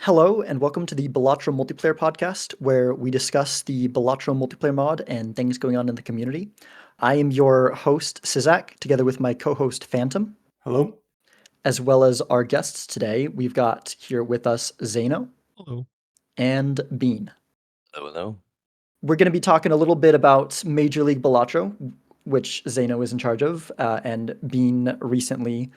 Hello, and welcome to the Balatro Multiplayer Podcast, where we discuss the Balatro multiplayer mod and things going on in the community. I am your host, Sizak, together with my co host, Fantom, Hello. as well as our guests today. We've got here with us Zaino Hello. and Bean. Hello, hello. We're going to be talking a little bit about Major League Balatro, which Zaino is in charge of, and Bean recently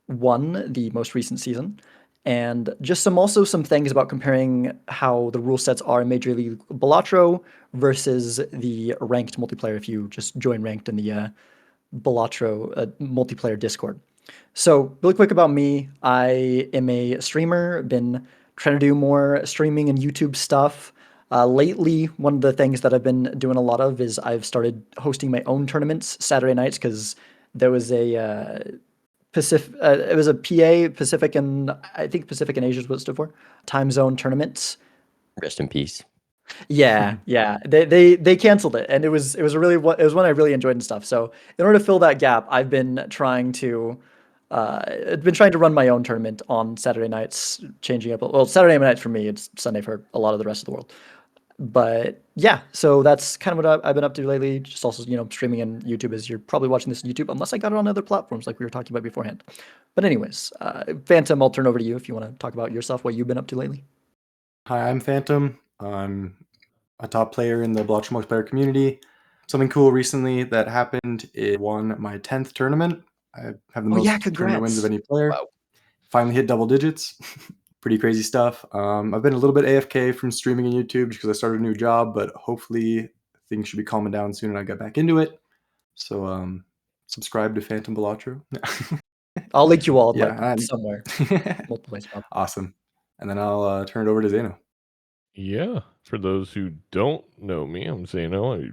won the most recent season. And just some things about comparing how the rule sets are in Major League Balatro versus the ranked multiplayer if you just join ranked in the Balatro multiplayer Discord. So, really quick about me, I am a streamer, been trying to do more streaming and YouTube stuff. Lately, one of the things that I've been doing a lot of is I've started hosting my own tournaments Saturday nights because there was a it was a PA Pacific and I think Pacific and Asia is what it stood for. Time zone tournaments. Rest in peace. Yeah, yeah. They canceled it, and it was it was one I really enjoyed and stuff. So in order to fill that gap, I've been trying to run my own tournament on Saturday nights, changing up. Well, Saturday nights for me, it's Sunday for a lot of the rest of the world. But yeah, so that's kind of what I've been up to lately. Just also, streaming on YouTube as you're probably watching this on YouTube, unless I got it on other platforms like we were talking about beforehand. But anyways, Phantom, I'll turn over to you if you want to talk about yourself, what you've been up to lately. Hi, I'm Fantom. I'm a top player in the Balatro multiplayer community. Something cool recently that happened is won my 10th tournament. I have the most tournament wins of any player. Wow. Finally hit double digits. Pretty crazy stuff. I've been a little bit AFK from streaming on YouTube because I started a new job, but hopefully things should be calming down soon and I get back into it. So subscribe to Fantom Balatro. I'll link you all somewhere. Multiple ways, probably. Awesome. And then I'll turn it over to Zaino. Yeah, for those who don't know me, I'm Zaino. I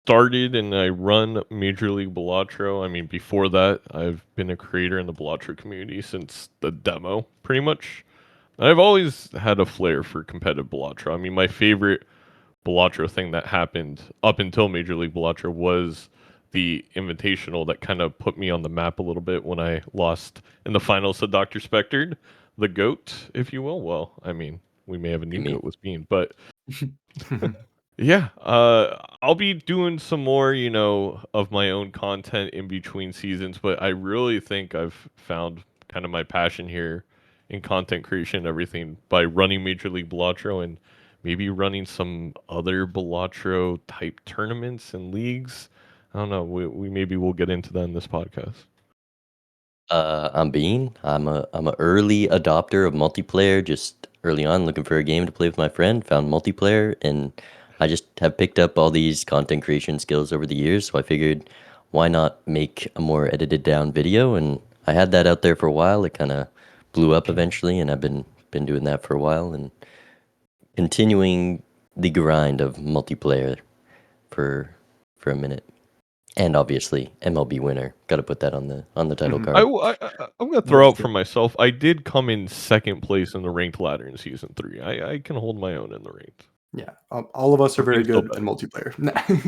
started and I run Major League Balatro. I mean, before that, I've been a creator in the Balatro community since the demo, pretty much. I've always had a flair for competitive Balatro. I mean, my favorite Balatro thing that happened up until Major League Balatro was the Invitational that kind of put me on the map a little bit when I lost in the finals to Dr. Spectred, the GOAT, if you will. Well, I mean, we may have a new GOAT with Bean, but yeah, I'll be doing some more, of my own content in between seasons, but I really think I've found kind of my passion here in content creation and everything by running Major League Balatro and maybe running some other Balatro type tournaments and leagues. I don't know. We maybe we'll get into that in this podcast. I'm Bean. I'm a early adopter of multiplayer. Just early on, looking for a game to play with my friend. Found multiplayer, and I just have picked up all these content creation skills over the years. So I figured, why not make a more edited down video? And I had that out there for a while. It kind of blew up eventually, and I've been doing that for a while and continuing the grind of multiplayer for a minute. And obviously, MLB winner. Got to put that on the title card. I'm going to throw out for myself. I did come in second place in the ranked ladder in season 3. I can hold my own in the ranked. Yeah, all of us are very good in multiplayer.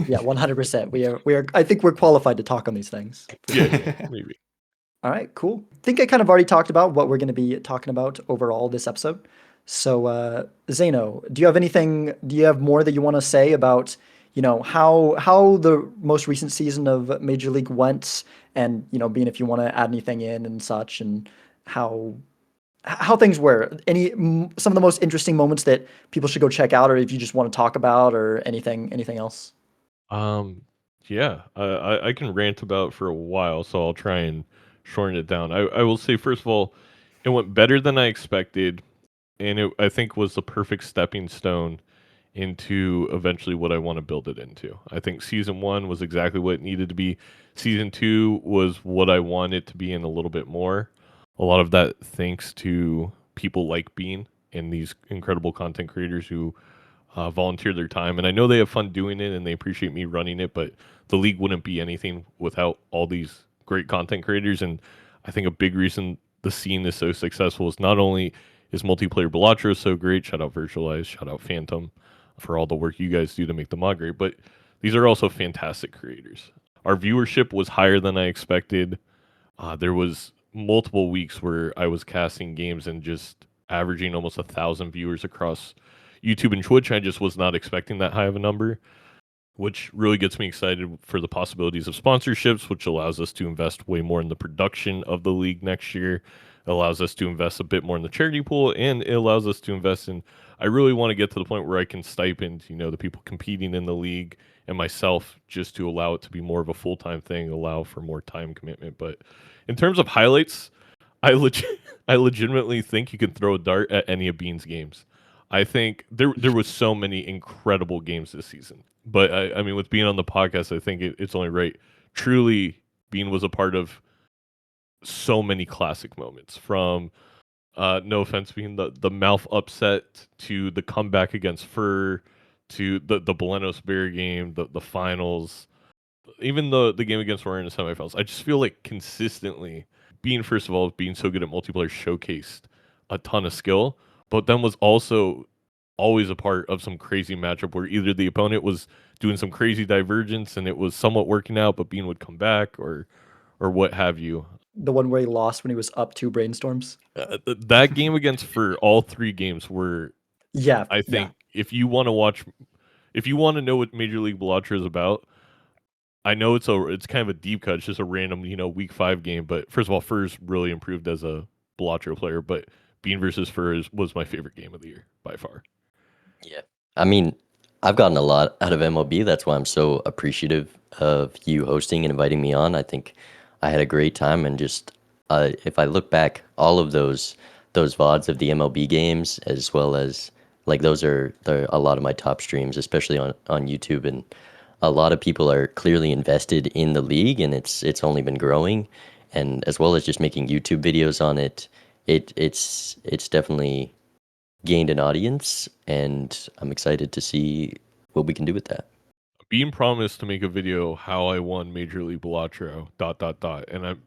Yeah, 100%. We are. I think we're qualified to talk on these things. Yeah, maybe. All right, cool. I think I kind of already talked about what we're going to be talking about overall this episode. So, Zaino, do you have more that you want to say about, how the most recent season of Major League went and, Being if you want to add anything in and such and how things were. Some of the most interesting moments that people should go check out or if you just want to talk about or anything else? Yeah, I can rant about for a while, so I'll try and shorten it down. I will say, first of all, it went better than I expected, and I think was the perfect stepping stone into eventually what I want to build it into. I think season 1 was exactly what it needed to be. Season 2 was what I wanted to be in a little bit more. A lot of that thanks to people like Bean and these incredible content creators who volunteer their time. And I know they have fun doing it and they appreciate me running it, but the league wouldn't be anything without all these great content creators. And I think a big reason the scene is so successful is not only is multiplayer Balatro so great, shout out Virtualize, shout out Fantom for all the work you guys do to make the mod great, but these are also fantastic creators. Our viewership was higher than I expected. There was multiple weeks where I was casting games and just averaging almost 1,000 viewers across YouTube and Twitch. I just was not expecting that high of a number, which really gets me excited for the possibilities of sponsorships, which allows us to invest way more in the production of the league next year. It allows us to invest a bit more in the charity pool, and it allows us to invest in. I really want to get to the point where I can stipend, the people competing in the league and myself, just to allow it to be more of a full-time thing, allow for more time commitment. But in terms of highlights, I legitimately think you can throw a dart at any of Bean's games. I think there was so many incredible games this season. But I mean, with being on the podcast, I think it's only right. Truly, Bean was a part of so many classic moments. From no offense, being the mouth upset to the comeback against Fur to the Belenos Bear game, the finals, even the game against Warrior in the semifinals. I just feel like consistently Bean, first of all, being so good at multiplayer, showcased a ton of skill, but then was also always a part of some crazy matchup where either the opponent was doing some crazy divergence and it was somewhat working out, but Bean would come back or what have you. The one where he lost when he was up 2 brainstorms. That game against Fur, all 3 games were, Yeah, I think, if you want to know what Major League Balatro is about, I know it's kind of a deep cut. It's just a random, week 5 game. But first of all, Fur's really improved as a Balatro player. But Bean versus Fur was my favorite game of the year by far. Yeah. I mean, I've gotten a lot out of MLB. That's why I'm so appreciative of you hosting and inviting me on. I think I had a great time, and just if I look back, all of those VODs of the MLB games, as well as like they're a lot of my top streams, especially on YouTube, and a lot of people are clearly invested in the league, and it's only been growing, and as well as just making YouTube videos on it, it's definitely gained an audience, and I'm excited to see what we can do with that. Bean promised to make a video how I won Major League Balatro ... And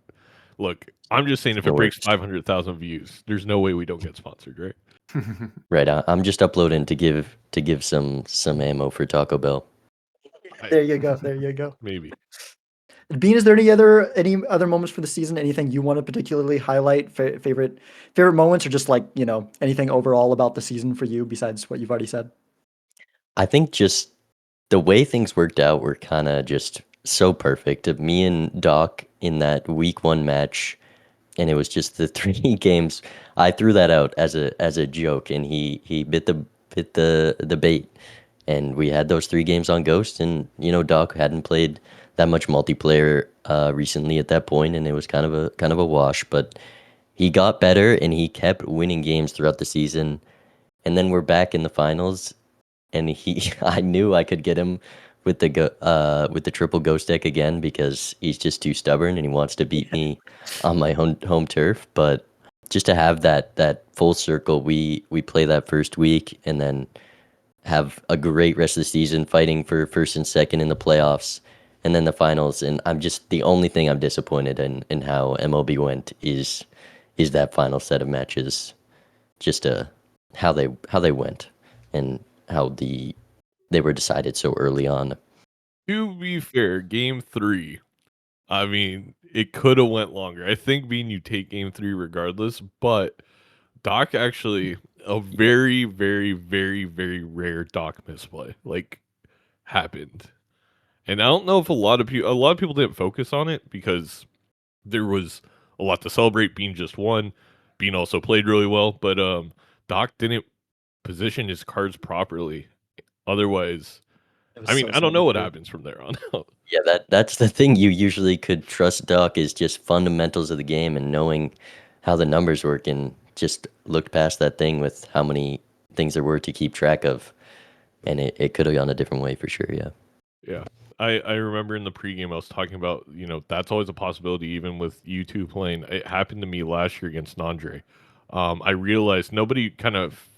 I'm just saying, if it breaks 500,000 views, there's no way we don't get sponsored, right? Right. I'm just uploading to give some ammo for Taco Bell. There you go. There you go. Maybe. Bean, is there any other moments for the season? Anything you want to particularly highlight? Favorite moments, or just like anything overall about the season for you besides what you've already said? I think just the way things worked out were kind of just so perfect. Me and Doc in that week 1 match, and it was just the 3 games. I threw that out as a joke, and he bit the bait, and we had those 3 games on Ghost, and Doc hadn't played that much multiplayer recently at that point, and it was kind of a wash, but he got better and he kept winning games throughout the season, and then we're back in the finals, and I knew I could get him with the triple Ghost deck again, because he's just too stubborn and he wants to beat me on my home turf. But just to have that full circle, we play that first week and then have a great rest of the season, fighting for first and second in the playoffs, and then the finals. And the only thing I'm disappointed in how MLB went is that final set of matches, just how they went and how they were decided so early on. To be fair, game 3, I mean, it could have went longer. I think, Bean, you take game 3 regardless, but Doc actually, a very, very, very, very rare Doc misplay happened. And I don't know if a lot of people didn't focus on it because there was a lot to celebrate. Bean just won. Bean also played really well, but Doc didn't position his cards properly. Otherwise, I mean, I don't know what happens from there on out. Yeah, that's the thing. You usually could trust Doc is just fundamentals of the game and knowing how the numbers work, and just looked past that thing with how many things there were to keep track of. And it could have gone a different way for sure, yeah. Yeah. I remember in the pregame I was talking about, that's always a possibility even with you two playing. It happened to me last year against Nandre. I realized nobody kind of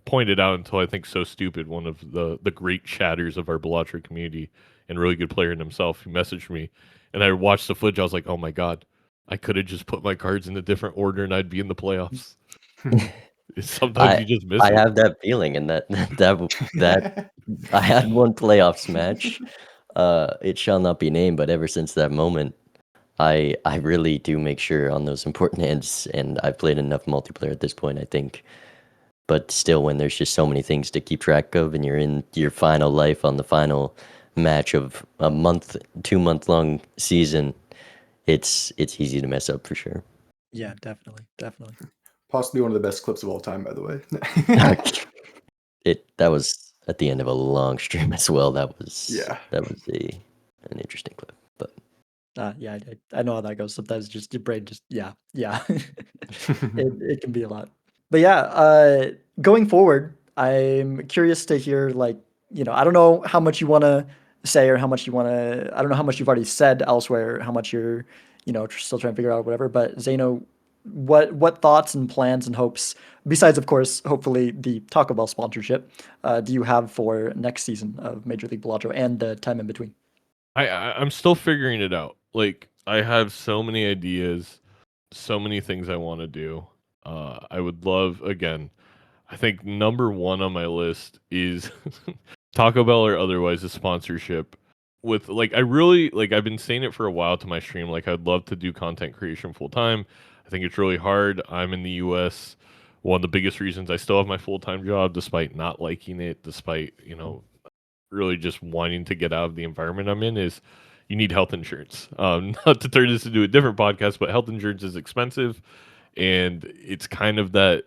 pointed out until I think So Stupid, one of the great chatters of our Balatro community and really good player in himself, who messaged me. And I watched the footage. I was like, oh my God, I could have just put my cards in a different order and I'd be in the playoffs. Sometimes you just miss it. I have that feeling, and that I had one playoffs match. It shall not be named, but ever since that moment, I really do make sure on those important hands, and I've played enough multiplayer at this point. I think But still, when there's just so many things to keep track of, and you're in your final life on the final match of a 2 month long season, it's easy to mess up for sure. Yeah, definitely. Possibly one of the best clips of all time, by the way. That was at the end of a long stream as well. That was Yeah. an interesting clip. But Yeah, I know how that goes. Sometimes just your brain just yeah. It can be a lot. But yeah, going forward, I'm curious to hear like, I don't know how much you want to say or how much you want to, I don't know how much you've already said elsewhere, how much you're, still trying to figure out or whatever, but Zaino, what thoughts and plans and hopes, besides of course, hopefully the Taco Bell sponsorship, do you have for next season of Major League Balatro and the time in between? I'm still figuring it out. Like I have so many ideas, so many things I want to do. I would love again. I think number one on my list is Taco Bell or otherwise a sponsorship with like I really like I've been saying it for a while to my stream. Like I'd love to do content creation full time. I think it's really hard. I'm in the US. One of the biggest reasons I still have my full time job despite not liking it, despite, really just wanting to get out of the environment I'm in is you need health insurance. Not to turn this into a different podcast, but health insurance is expensive, and it's kind of that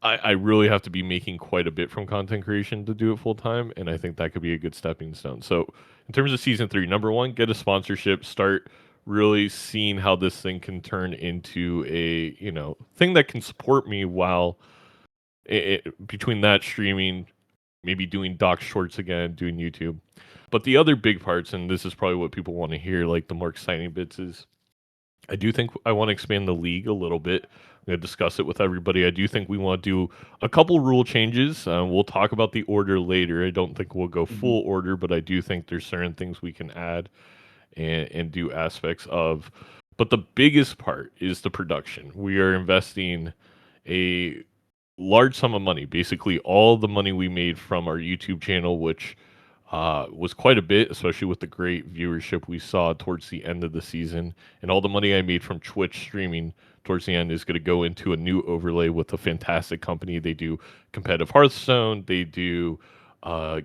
I really have to be making quite a bit from content creation to do it full time, and I think that could be a good stepping stone. So, in terms of season 3, number one, get a sponsorship, start really seeing how this thing can turn into a thing that can support me while between that streaming, maybe doing doc shorts again, doing YouTube. But the other big parts, and this is probably what people want to hear, like the more exciting bits, is I do think I want to expand the league a little bit. I'm going to discuss it with everybody. I do think we want to do a couple rule changes. We'll talk about the order later. I don't think we'll go Mhm. full order, but I do think there's certain things we can add and do aspects of. But the biggest part is the production. We are investing a large sum of money, basically all the money we made from our YouTube channel, which was quite a bit, especially with the great viewership we saw towards the end of the season. And all the money I made from Twitch streaming towards the end is going to go into a new overlay with a fantastic company. They do competitive Hearthstone, they do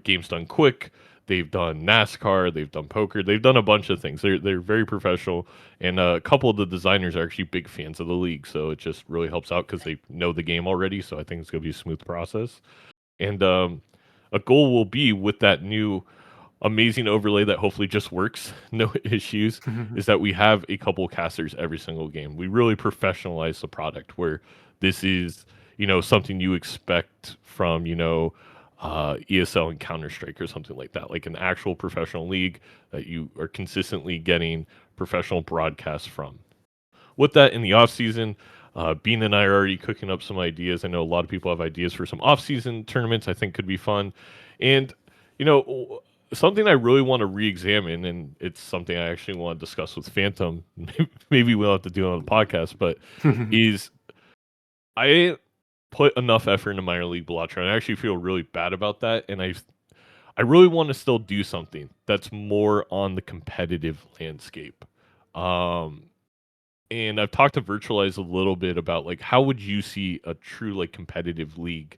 games done quick. They've done NASCAR, they've done poker, they've done a bunch of things. They're very professional, and a couple of the designers are actually big fans of the league, so it just really helps out because they know the game already. So I think it's going to be a smooth process. And a goal will be with that new amazing overlay that hopefully just works, no issues, is that we have a couple casters every single game. We really professionalize the product where this is, something you expect from, ESL and Counter Strike or something like that, like an actual professional league that you are consistently getting professional broadcasts from. With that, in the off season, Bean and I are already cooking up some ideas. I know a lot of people have ideas for some off season tournaments. I think could be fun, and something I really want to re-examine, and it's something I actually want to discuss with Fantom. Maybe we'll have to do it on the podcast, but is I put enough effort into minor league Balatro, and I actually feel really bad about that, and I really want to still do something that's more on the competitive landscape. Um, and I've talked to Virtualize a little bit about like how would you see a true like competitive league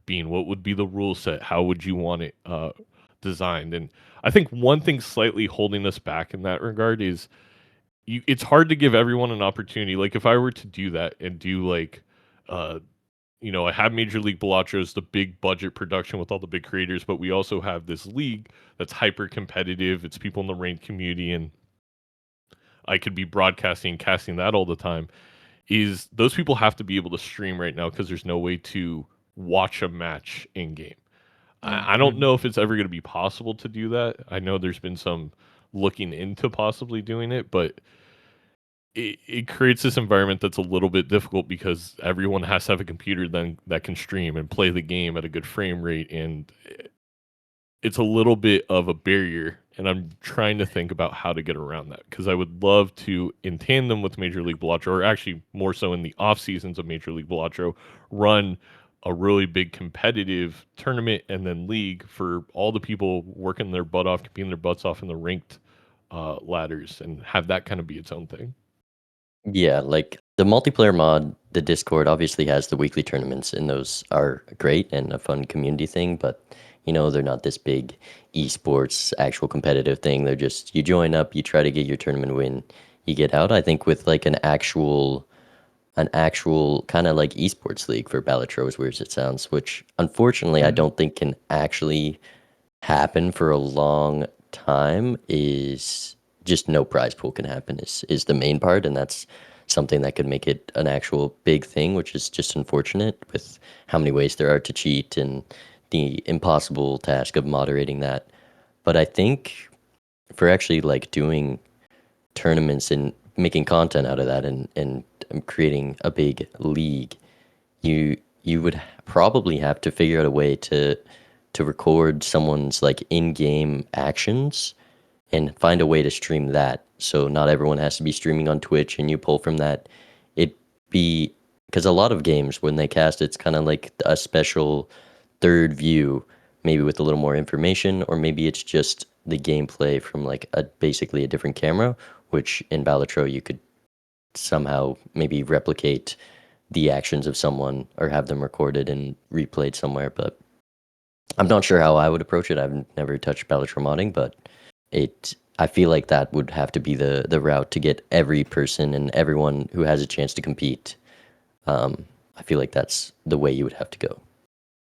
being? What would be the rule set? How would you want it designed? And I think one thing slightly holding us back in that regard is it's hard to give everyone an opportunity. Like if I were to do that and do like uh I have Major League Balatro, the big budget production with all the big creators, but we also have this league that's hyper competitive. It's people in the ranked community, and I could be broadcasting and casting that all the time. Is those people have to be able to stream right now because there's no way to watch a match in game. I don't know if it's ever going to be possible to do that. I know there's been some looking into possibly doing it, but it creates this environment that's a little bit difficult because everyone has to have a computer then that can stream and play the game at a good frame rate, and it's a little bit of a barrier. And I'm trying to think about how to get around that because I would love to, in tandem with Major League Balatro, or actually more so in the off seasons of Major League Balatro, run a really big competitive tournament and then league for all the people working their butt off, competing their butts off in the ranked ladders, and have that kind of be its own thing. Yeah, like the multiplayer mod, the Discord obviously has the weekly tournaments, and those are great and a fun community thing, but they're not this big esports actual competitive thing. They're just you join up, you try to get your tournament win, you get out. I think with like an actual kind of like esports league for Balatro, as weird as it sounds, which unfortunately I don't think can actually happen for a long time, is just no prize pool can happen is the main part, and that's something that could make it an actual big thing, which is just unfortunate with how many ways there are to cheat and the impossible task of moderating that. But I think for actually like doing tournaments and making content out of that, and creating a big league, you would probably have to figure out a way to record someone's like in-game actions and find a way to stream that, so not everyone has to be streaming on Twitch and you pull from that. It be Because a lot of games when they cast, it's kind of like a special third view, maybe with a little more information, or maybe it's just the gameplay from like basically a different camera, which in Balatro you could somehow maybe replicate the actions of someone or have them recorded and replayed somewhere. But I'm not sure how I would approach it. I've never touched Balatro modding, but I feel like that would have to be the route to get every person and everyone who has a chance to compete. I feel like that's the way you would have to go.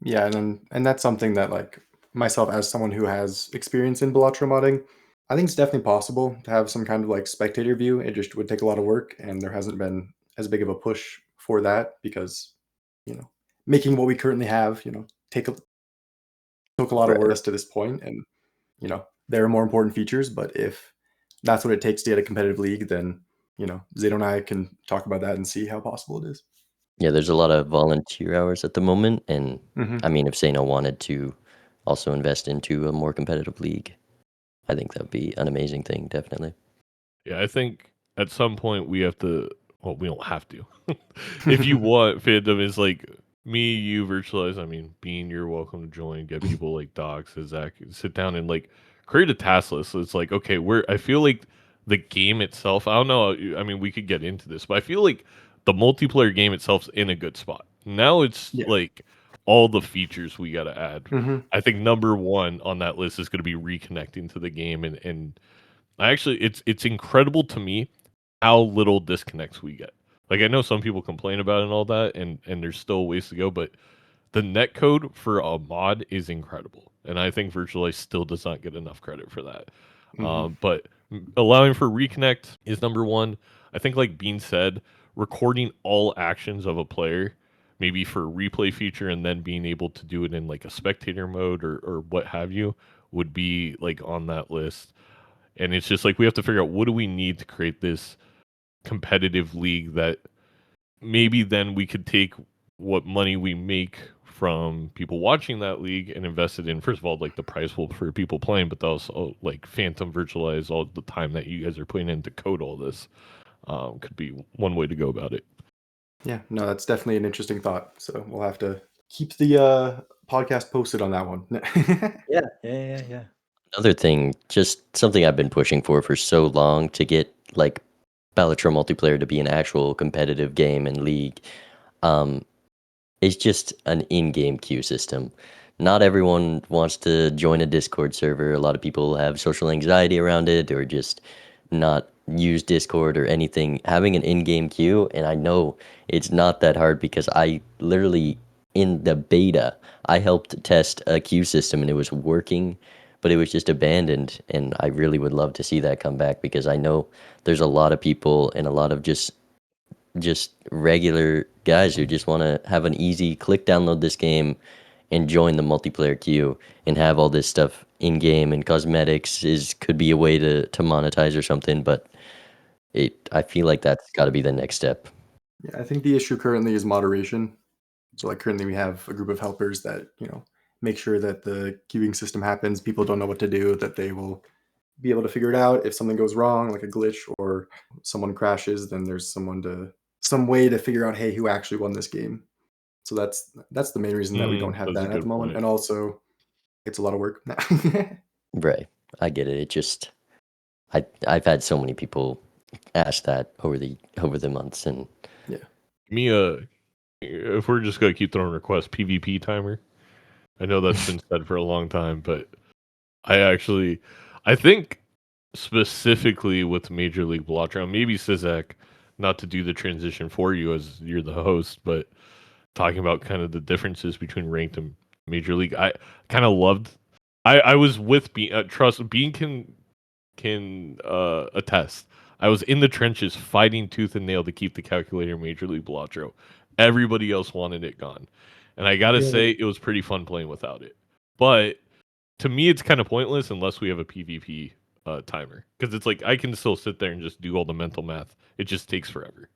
Yeah, and that's something that like myself as someone who has experience in Balatro modding, I think it's definitely possible to have some kind of like spectator view. It just would take a lot of work, and there hasn't been as big of a push for that because, you know, making what we currently have, took a lot of Right. work to this point, and there are more important features. But if that's what it takes to get a competitive league, then Zaino and I can talk about that and see how possible it is. Yeah, there's a lot of volunteer hours at the moment, and Hmm. I mean, if Sano wanted to also invest into a more competitive league, I think that would be an amazing thing, definitely. Yeah, I think at some point we have to. Well, we don't have to. If you want, Fantom is like me, you, Virtualize. I mean, Bean, you're welcome to join. Get people like Docs, Zach, sit down and like create a task list. So it's like, okay, I feel like the game itself. I don't know. I mean, we could get into this, but I feel like the multiplayer game itself's in a good spot. Now it's Yeah. like all the features we got to add. Hmm. I think number one on that list is going to be reconnecting to the game, and I actually, it's incredible to me how little disconnects we get. Like I know some people complain about it and all that, and there's still ways to go, but the net code for a mod is incredible, and I think Virtualize still does not get enough credit for that. Hmm. But allowing for reconnect is number one. I think, like Bean said, recording all actions of a player, maybe for a replay feature, and then being able to do it in like a spectator mode or what have you, would be like on that list. And it's just like we have to figure out what do we need to create this competitive league that maybe then we could take what money we make from people watching that league and invest it in, first of all, like the prize pool for people playing, but also like Fantom Virtualize, all the time that you guys are putting in to code all this, could be one way to go about it. Yeah, no, that's definitely an interesting thought. So we'll have to keep the podcast posted on that one. Yeah. Another thing, just something I've been pushing for so long, to get like Balatro multiplayer to be an actual competitive game and league. Um, It's just an in-game queue system. Not everyone wants to join a Discord server. A lot of people have social anxiety around it, or just not use Discord or anything. Having an in-game queue, and I know it's not that hard because I literally, in the beta, I helped test a queue system and it was working, but it was just abandoned. And I really would love to see that come back, because I know there's a lot of people and a lot of just regular guys who just want to have an easy click, download this game and join the multiplayer queue and have all this stuff in game, and cosmetics could be a way to monetize or something. But I feel like that's got to be the next step. Yeah, I think the issue currently is moderation. So like currently we have a group of helpers that, make sure that the queuing system happens. People don't know what to do, that they will be able to figure it out. If something goes wrong, like a glitch or someone crashes, then there's some way to figure out, hey, who actually won this game. So that's the main reason that we don't have That's a that at the good moment. point. And also it's a lot of work. Right. I get it. It just, I've had so many people asked that over the months, and Me, if we're just gonna keep throwing requests, PvP timer. I know that's been said for a long time, but I think specifically with Major League Balatro, maybe Sizak, not to do the transition for you as you're the host, but talking about kind of the differences between ranked and Major League. I kind of loved. I was with Bean. Trust Bean can attest. I was in the trenches fighting tooth and nail to keep the calculator in Major League Balatro. Everybody else wanted it gone, and I gotta say it was pretty fun playing without it. But to me, it's kind of pointless unless we have a PvP timer, because it's like I can still sit there and just do all the mental math. It just takes forever.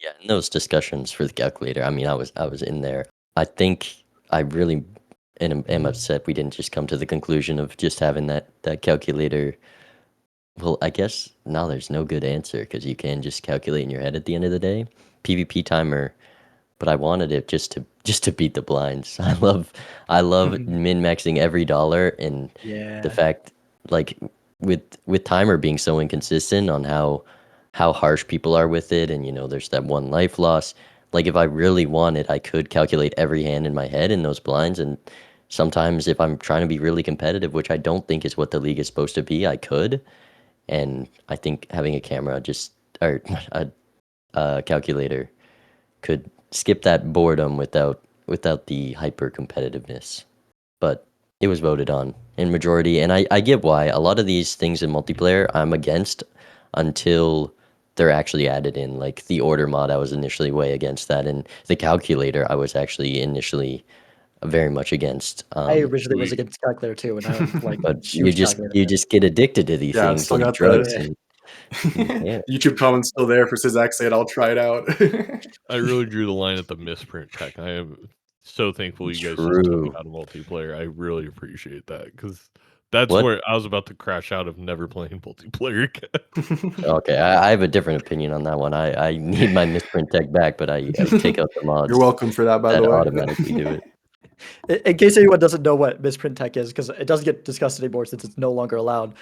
yeah, in those discussions for the calculator, I mean, I was in there. I think I really am upset we didn't just come to the conclusion of just having that calculator. Well, I guess now there's no good answer because you can just calculate in your head at the end of the day. PvP timer, but I wanted it just to beat the blinds. I love min maxing every dollar, and the Yeah. fact, like, with timer being so inconsistent on how harsh people are with it, and there's that one life loss. Like, if I really wanted, I could calculate every hand in my head in those blinds, and sometimes if I'm trying to be really competitive, which I don't think is what the league is supposed to be, I could. And I think having a camera or a calculator could skip that boredom without the hyper competitiveness. But it was voted on in majority, and I get why. A lot of these things in multiplayer I'm against until they're actually added in. Like the order mod, I was initially way against that, and the calculator I was actually initially very much against. I originally was against calculator too, and I'm like But huge calculator you fan. just get addicted to these Yeah, I've things still like got drugs, Yeah. and you can't. YouTube comments still there for Sizak saying I'll try it out. I really drew the line at the misprint tech. I am so thankful you guys just taught me True. how to multiplayer. I really appreciate that because that's What? where I was about to crash out of never playing multiplayer again. Okay, I have a different opinion on that one. I need my misprint tech back, but I take out the mods You're welcome for that, by the that way. automatically do it. In case anyone doesn't know what misprint tech is, because it doesn't get discussed anymore since it's no longer allowed,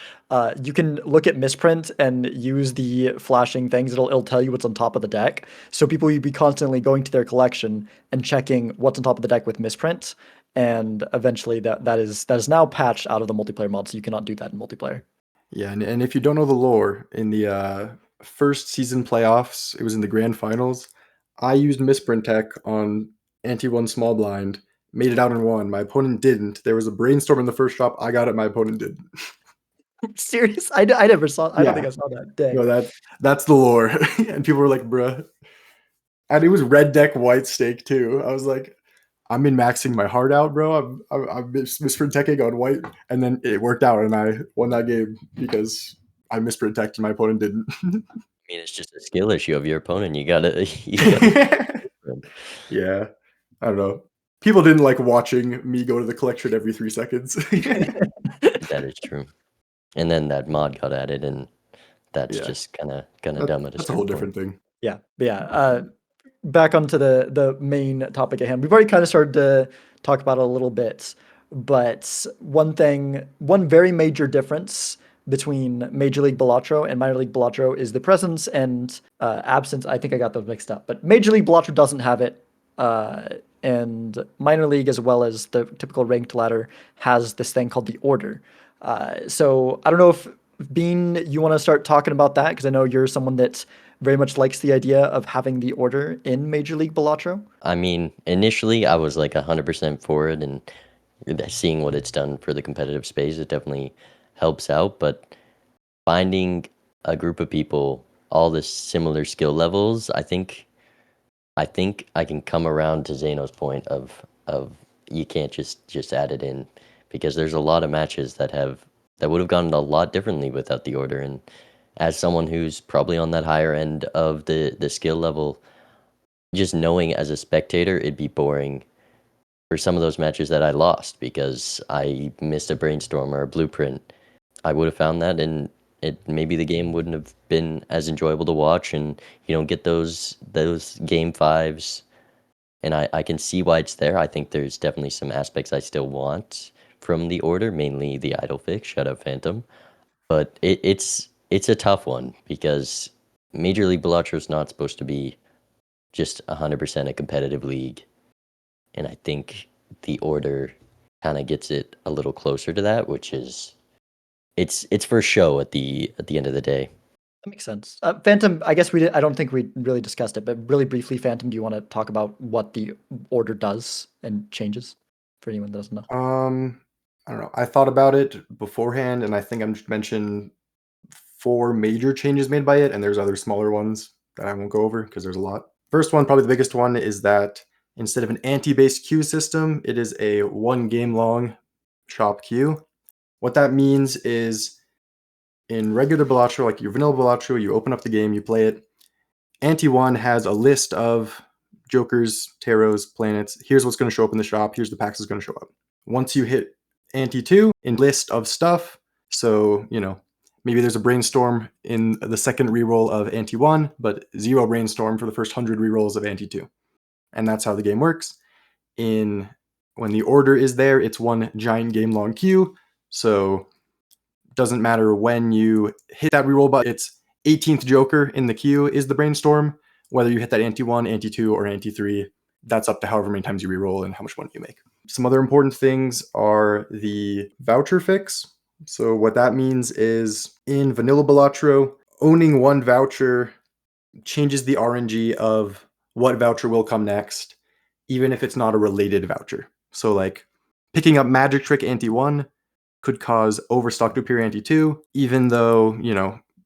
you can look at misprint and use the flashing things. It'll tell you what's on top of the deck. So people will be constantly going to their collection and checking what's on top of the deck with misprint. And eventually that is now patched out of the multiplayer mod, so you cannot do that in multiplayer. Yeah, and if you don't know the lore, in the first season playoffs, it was in the grand finals. I used misprint tech on anti-one small blind, made it out and won. My opponent didn't. There was a brainstorm in the first drop. I got it. My opponent didn't. Serious? I never saw. I don't think Yeah. I saw that. Dang. No, that's the lore. And people were like, bruh. And it was red deck white stake too. I was like, I'm in maxing my heart out, bro. I'm misprint teching on white, and then it worked out, and I won that game because I misprint teched and my opponent didn't. I mean, it's just a skill issue of your opponent. You gotta Yeah, I don't know. People didn't like watching me go to the collection every 3 seconds. That is true. And then that mod got added, and that's Yeah. just kind of dumb at a That's a whole certain different point. thing. Yeah, but yeah. Back onto the main topic at hand. We've already kind of started to talk about it a little bit, but one very major difference between Major League Balatro and Minor League Balatro is the presence and absence. I think I got those mixed up, but Major League Balatro doesn't have it, and Minor League, as well as the typical ranked ladder, has this thing called the order. So I don't know if Bean, you want to start talking about that, because I know you're someone that very much likes the idea of having the order in Major League Balatro. I mean, initially I was like 100% for it, and seeing what it's done for the competitive space, it definitely helps out. But finding a group of people, all the similar skill levels, I think I can come around to Zeno's point of you can't just add it in, because there's a lot of matches that would have gone a lot differently without the order. And as someone who's probably on that higher end of the skill level, just knowing as a spectator it'd be boring for some of those matches that I lost because I missed a brainstorm or a blueprint. I would have found that, and maybe the game wouldn't have been as enjoyable to watch, and you don't get those game fives. And I can see why it's there. I think there's definitely some aspects I still want from the order, mainly the idle fix. Shout out Fantom. But it's a tough one because Major League Balatro is not supposed to be just 100% a competitive league, and I think the order kind of gets it a little closer to that, which is it's for show at the end of the day. That makes sense. Fantom, I guess I don't think we really discussed it, but really briefly, Fantom, do you want to talk about what the order does and changes for anyone that doesn't know? I don't know. I thought about it beforehand, and I think I'm just mention 4 major changes made by it, and there's other smaller ones that I won't go over because there's a lot. First one, probably the biggest one, is that instead of an ante-based queue system, it is a 1 game long shop queue. What that means is in regular Balatro, like your vanilla Balatro, you open up the game, you play it. Ante 1 has a list of jokers, tarots, planets. Here's what's going to show up in the shop. Here's the packs that's going to show up. Once you hit Ante 2, in list of stuff, so, maybe there's a brainstorm in the second reroll of Ante 1, but 0 brainstorm for the first 100 rerolls of Ante 2. And that's how the game works. When the order is there, it's 1 giant game long queue. So doesn't matter when you hit that reroll button, it's 18th Joker in the queue is the brainstorm. Whether you hit that Ante 1, Ante 2, or Ante 3, that's up to however many times you reroll and how much money you make. Some other important things are the voucher fix. So what that means is in vanilla Balatro, owning 1 voucher changes the RNG of what voucher will come next, even if it's not a related voucher. So like picking up Magic Trick Ante 1 could cause Overstock to appear Ante 2, even though,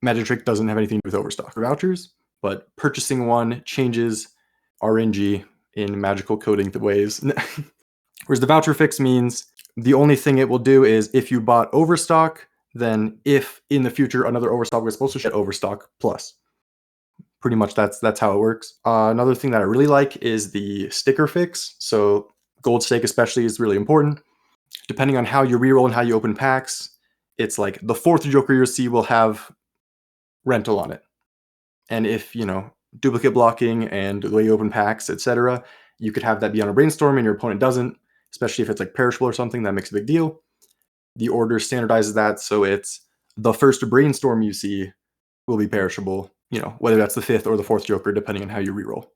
Magic Trick doesn't have anything to do with Overstock or vouchers, but purchasing 1 changes RNG in magical coding ways. Whereas the voucher fix means the only thing it will do is if you bought Overstock, then if in the future another Overstock was supposed to get Overstock plus. Pretty much that's how it works. Another thing that I really like is the sticker fix. So gold stake especially is really important. Depending on how you reroll and how you open packs, it's like the 4th Joker you'll see will have rental on it. And if, duplicate blocking and the way you open packs, etc., you could have that be on a brainstorm and your opponent doesn't, especially if it's like perishable or something, that makes a big deal. The order standardizes that, so it's the first brainstorm you see will be perishable, whether that's the 5th or the 4th Joker, depending on how you reroll.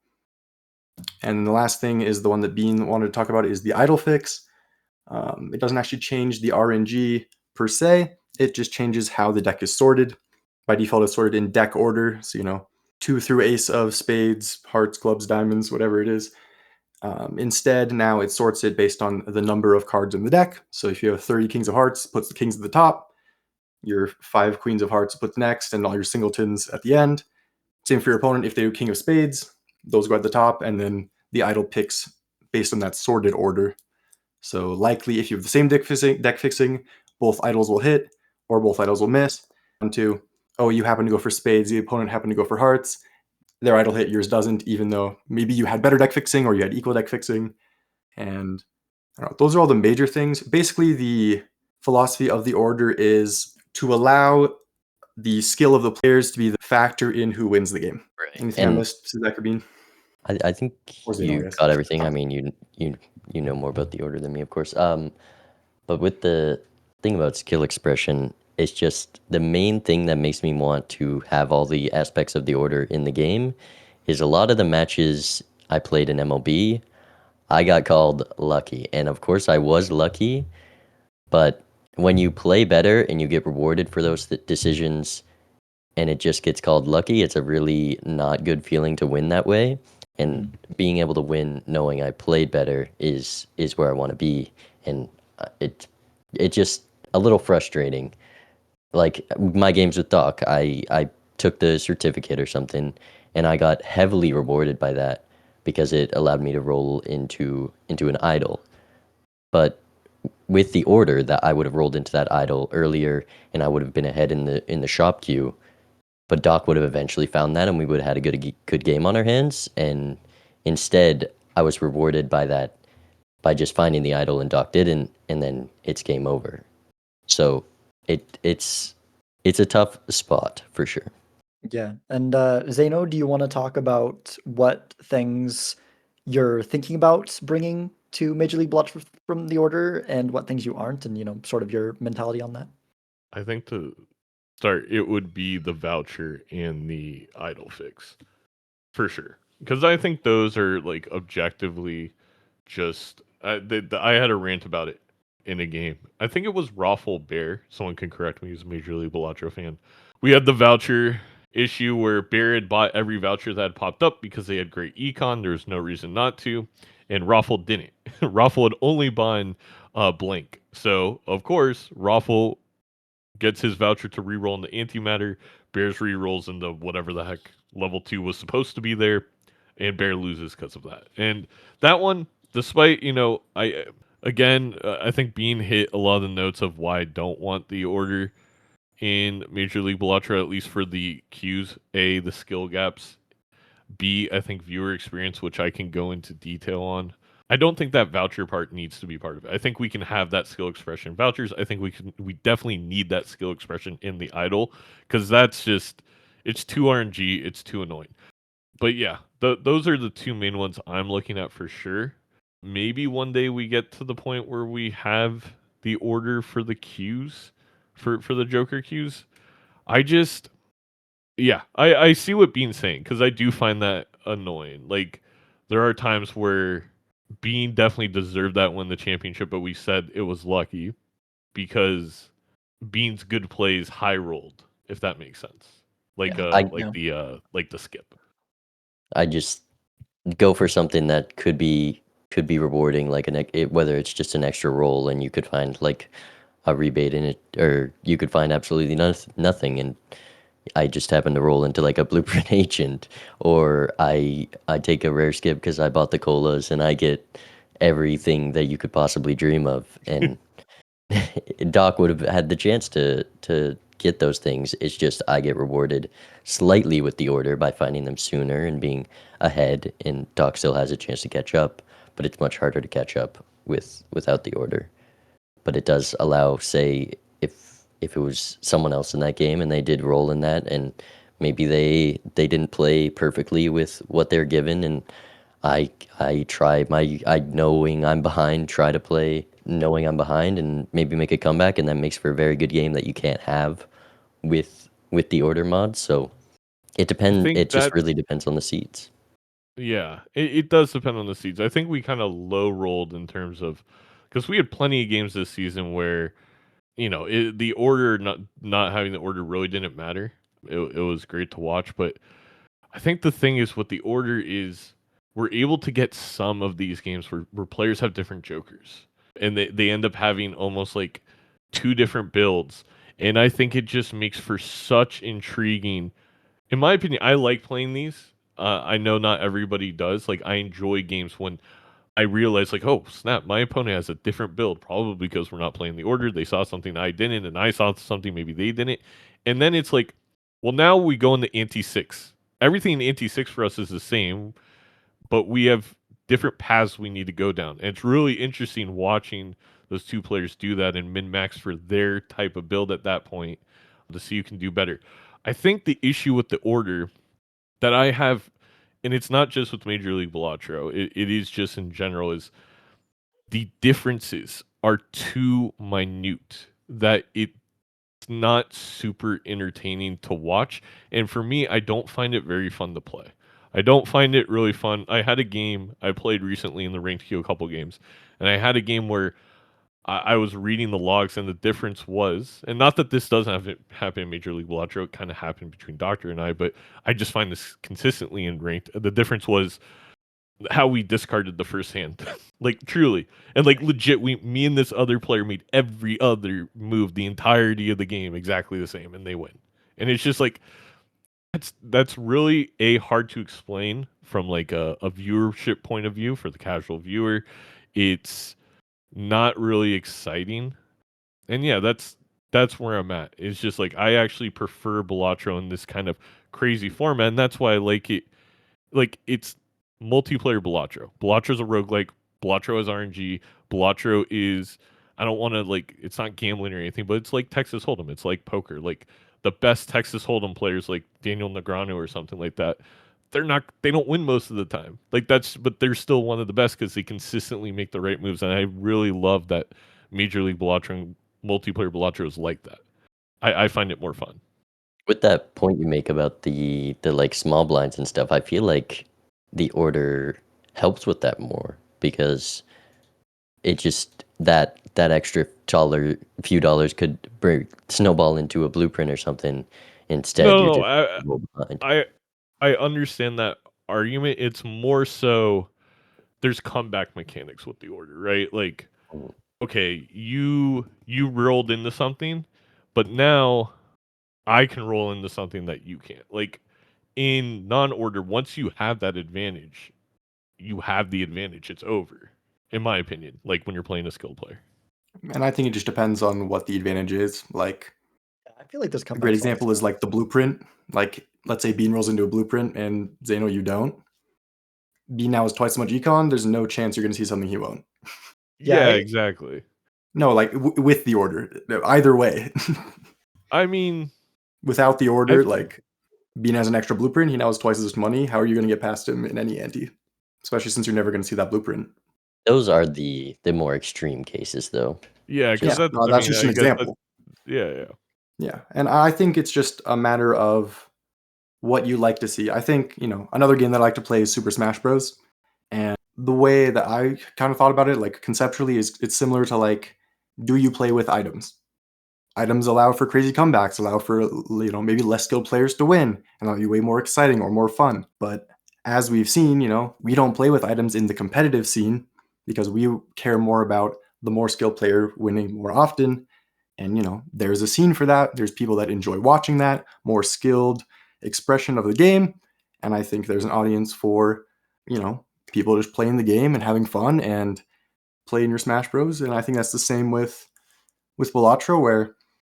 And the last thing is the one that Bean wanted to talk about is the idle fix. It doesn't actually change the RNG per se. It just changes how the deck is sorted. By default, it's sorted in deck order. So, 2 through ace of spades, hearts, clubs, diamonds, whatever it is. Instead, now it sorts it based on the number of cards in the deck. So if you have 30 kings of hearts, puts the kings at the top. Your 5 queens of hearts puts next, and all your singletons at the end. Same for your opponent. If they do king of spades, those go at the top, and then the idle picks based on that sorted order. So likely, if you have the same deck fixing, both idols will hit, or both idols will miss. Down to, you happen to go for spades, the opponent happened to go for hearts. Their idol hit, yours doesn't, even though maybe you had better deck fixing or you had equal deck fixing. And I don't know, those are all the major things. Basically, the philosophy of the order is to allow the skill of the players to be the factor in who wins the game. Right. Anything I missed, Zach Bean? I think Or Zaino, I you guess. got everything. I mean, you know more about the order than me, of course. But with the thing about skill expression, it's just the main thing that makes me want to have all the aspects of the order in the game is a lot of the matches I played in MLB, I got called lucky. And of course I was lucky, but when you play better and you get rewarded for those decisions and it just gets called lucky, it's a really not good feeling to win that way. And being able to win knowing I played better is where I want to be. And it just a little frustrating. Like my games with Doc, I took the certificate or something, and I got heavily rewarded by that because it allowed me to roll into an idol. But with the order that I would have rolled into that idol earlier, and I would have been ahead in the shop queue, but Doc would have eventually found that, and we would have had a good game on our hands. And instead, I was rewarded by that by just finding the idol, and Doc didn't, and then it's game over. So it's a tough spot for sure. Yeah. And Zaino, do you want to talk about what things you're thinking about bringing to Major League Balatro from the order and what things you aren't, and sort of your mentality on that? I think to start, it would be the voucher and the idle fix for sure. Because I think those are like objectively just. I had a rant about it in a game. I think it was Raffle Bear. Someone can correct me. He's a Major League Balatro fan. We had the voucher issue where Bear had bought every voucher that had popped up because they had great econ. There was no reason not to, and Raffle didn't. Raffle had only bought blank. So of course Raffle gets his voucher to reroll in the antimatter. Bears rerolls into whatever the heck level 2 was supposed to be there, and Bear loses because of that. And that one, despite, I think Bean hit a lot of the notes of why I don't want the order in Major League Balatro, at least for the queues. A, the skill gaps. B, I think viewer experience, which I can go into detail on. I don't think that voucher part needs to be part of it. I think we can have that skill expression vouchers. I think we definitely need that skill expression in the idol, because that's just, it's too RNG, it's too annoying. But yeah, those are the two main ones I'm looking at for sure. Maybe one day we get to the point where we have the order for the queues, for the Joker queues. I see what Bean's saying, because I do find that annoying. Like, there are times where Bean definitely deserved that win the championship, but we said it was lucky because Bean's good plays high rolled, if that makes sense. Like Yeah, like the skip. I just go for something that could be rewarding, like whether it's just an extra roll and you could find like a rebate in it, or you could find absolutely nothing, and I just happen to roll into like a blueprint agent, or I take a rare skip because I bought the colas and I get everything that you could possibly dream of, and Doc would have had the chance to get those things. It's just I get rewarded slightly with the order by finding them sooner and being ahead, and Doc still has a chance to catch up, but it's much harder to catch up without the order. But it does allow, say, if it was someone else in that game and they did roll in that, and maybe they didn't play perfectly with what they're given, and I try knowing I'm behind, try to play knowing I'm behind and maybe make a comeback, and that makes for a very good game that you can't have with the order mod. So I think it just that, really depends on the seeds. yeah, it does depend on the seeds. I think we kind of low rolled in terms of, because we had plenty of games this season where, the order, not having the order really didn't matter. It was great to watch, but I think the thing is with the order is we're able to get some of these games where players have different jokers, and they end up having almost like two different builds. And I think it just makes for such intriguing. In my opinion, I like playing these. I know not everybody does. Like, I enjoy games when I realize, like, oh snap, my opponent has a different build, probably because we're not playing the order. They saw something I didn't, and I saw something maybe they didn't. And then it's like, well, now we go into anti six. Everything in anti six for us is the same, but we have different paths we need to go down. And it's really interesting watching those two players do that and min max for their type of build at that point to see who can do better. I think the issue with the order that I have, and it's not just with Major League Balatro, it is just in general, is the differences are too minute that it's not super entertaining to watch. And for me, I don't find it very fun to play. I don't find it really fun. I had a game I played recently in the ranked queue, a couple games, and I had a game where I was reading the logs, and the difference was, and not that this doesn't happen in Major League Balatro, it kind of happened between Doctor and I, but I just find this consistently in ranked. The difference was how we discarded the first hand, like truly, and like legit. Me and this other player made every other move the entirety of the game exactly the same, and they win. And it's just like that's really hard to explain from like a viewership point of view for the casual viewer. It's not really exciting. And yeah, that's where I'm at. It's just like I actually prefer Balatro in this kind of crazy format, and that's why I like it. Like, it's multiplayer Balatro. Balatro's a roguelike. Balatro is RNG. Balatro is, I don't want to, like, it's not gambling or anything, but it's like Texas Hold'em. It's like poker. Like, the best Texas Hold'em players, like Daniel Negreanu or something like that, they don't win most of the time. Like, but they're still one of the best because they consistently make the right moves. And I really love that Major League Balatro and multiplayer Balatro is like that. I find it more fun. With that point you make about the like small blinds and stuff, I feel like the order helps with that more because it just that extra few dollars could snowball into a blueprint or something. Instead, you're No, just behind. I understand that argument. It's more so there's comeback mechanics with the order, right? Like, Mm. okay, you rolled into something, but now I can roll into something that you can't. Like in non-order, once you have that advantage, you have the advantage. It's over, in my opinion. Like when you're playing a skill player. And I think it just depends on what the advantage is. Like I feel like there's a great comebacks all the example is time. like the blueprint. Like let's say Bean rolls into a blueprint and Zaino you don't. Bean now has twice as much econ. There's no chance you're going to see something he won't. Yeah, Yeah, exactly. No, like with the order. Either way. I mean, Without the I order, th- like Bean has an extra blueprint. He now has twice as much money. How are you going to get past him in any ante? Especially since you're never going to see that blueprint. Those are the more extreme cases, though. yeah, because Yeah, Just that. I that's mean, just an I guess that. example. Yeah. Yeah, and I think it's just a matter of what you like to see. I think, another game that I like to play is Super Smash Bros. And the way that I kind of thought about it, like conceptually, is it's similar to like, do you play with items? Items allow for crazy comebacks, allow for maybe less skilled players to win, and that'll be way more exciting or more fun. But as we've seen, we don't play with items in the competitive scene because we care more about the more skilled player winning more often. And there's a scene for that. There's people that enjoy watching that more skilled expression of the game, and I think there's an audience for people just playing the game and having fun and playing your Smash Bros. And I think that's the same with Balatro, where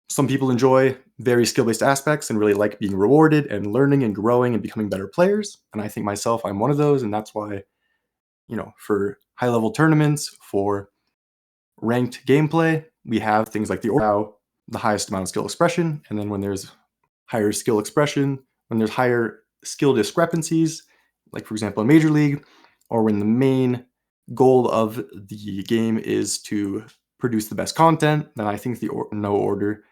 some people enjoy very skill-based aspects and really like being rewarded and learning and growing and becoming better players. And I think myself, I'm one of those, and that's why, for high-level tournaments, for ranked gameplay, we have things like the highest amount of skill expression, and then when there's higher skill expression, when there's higher skill discrepancies, like for example in Major League, or when the main goal of the game is to produce the best content, then I think the no order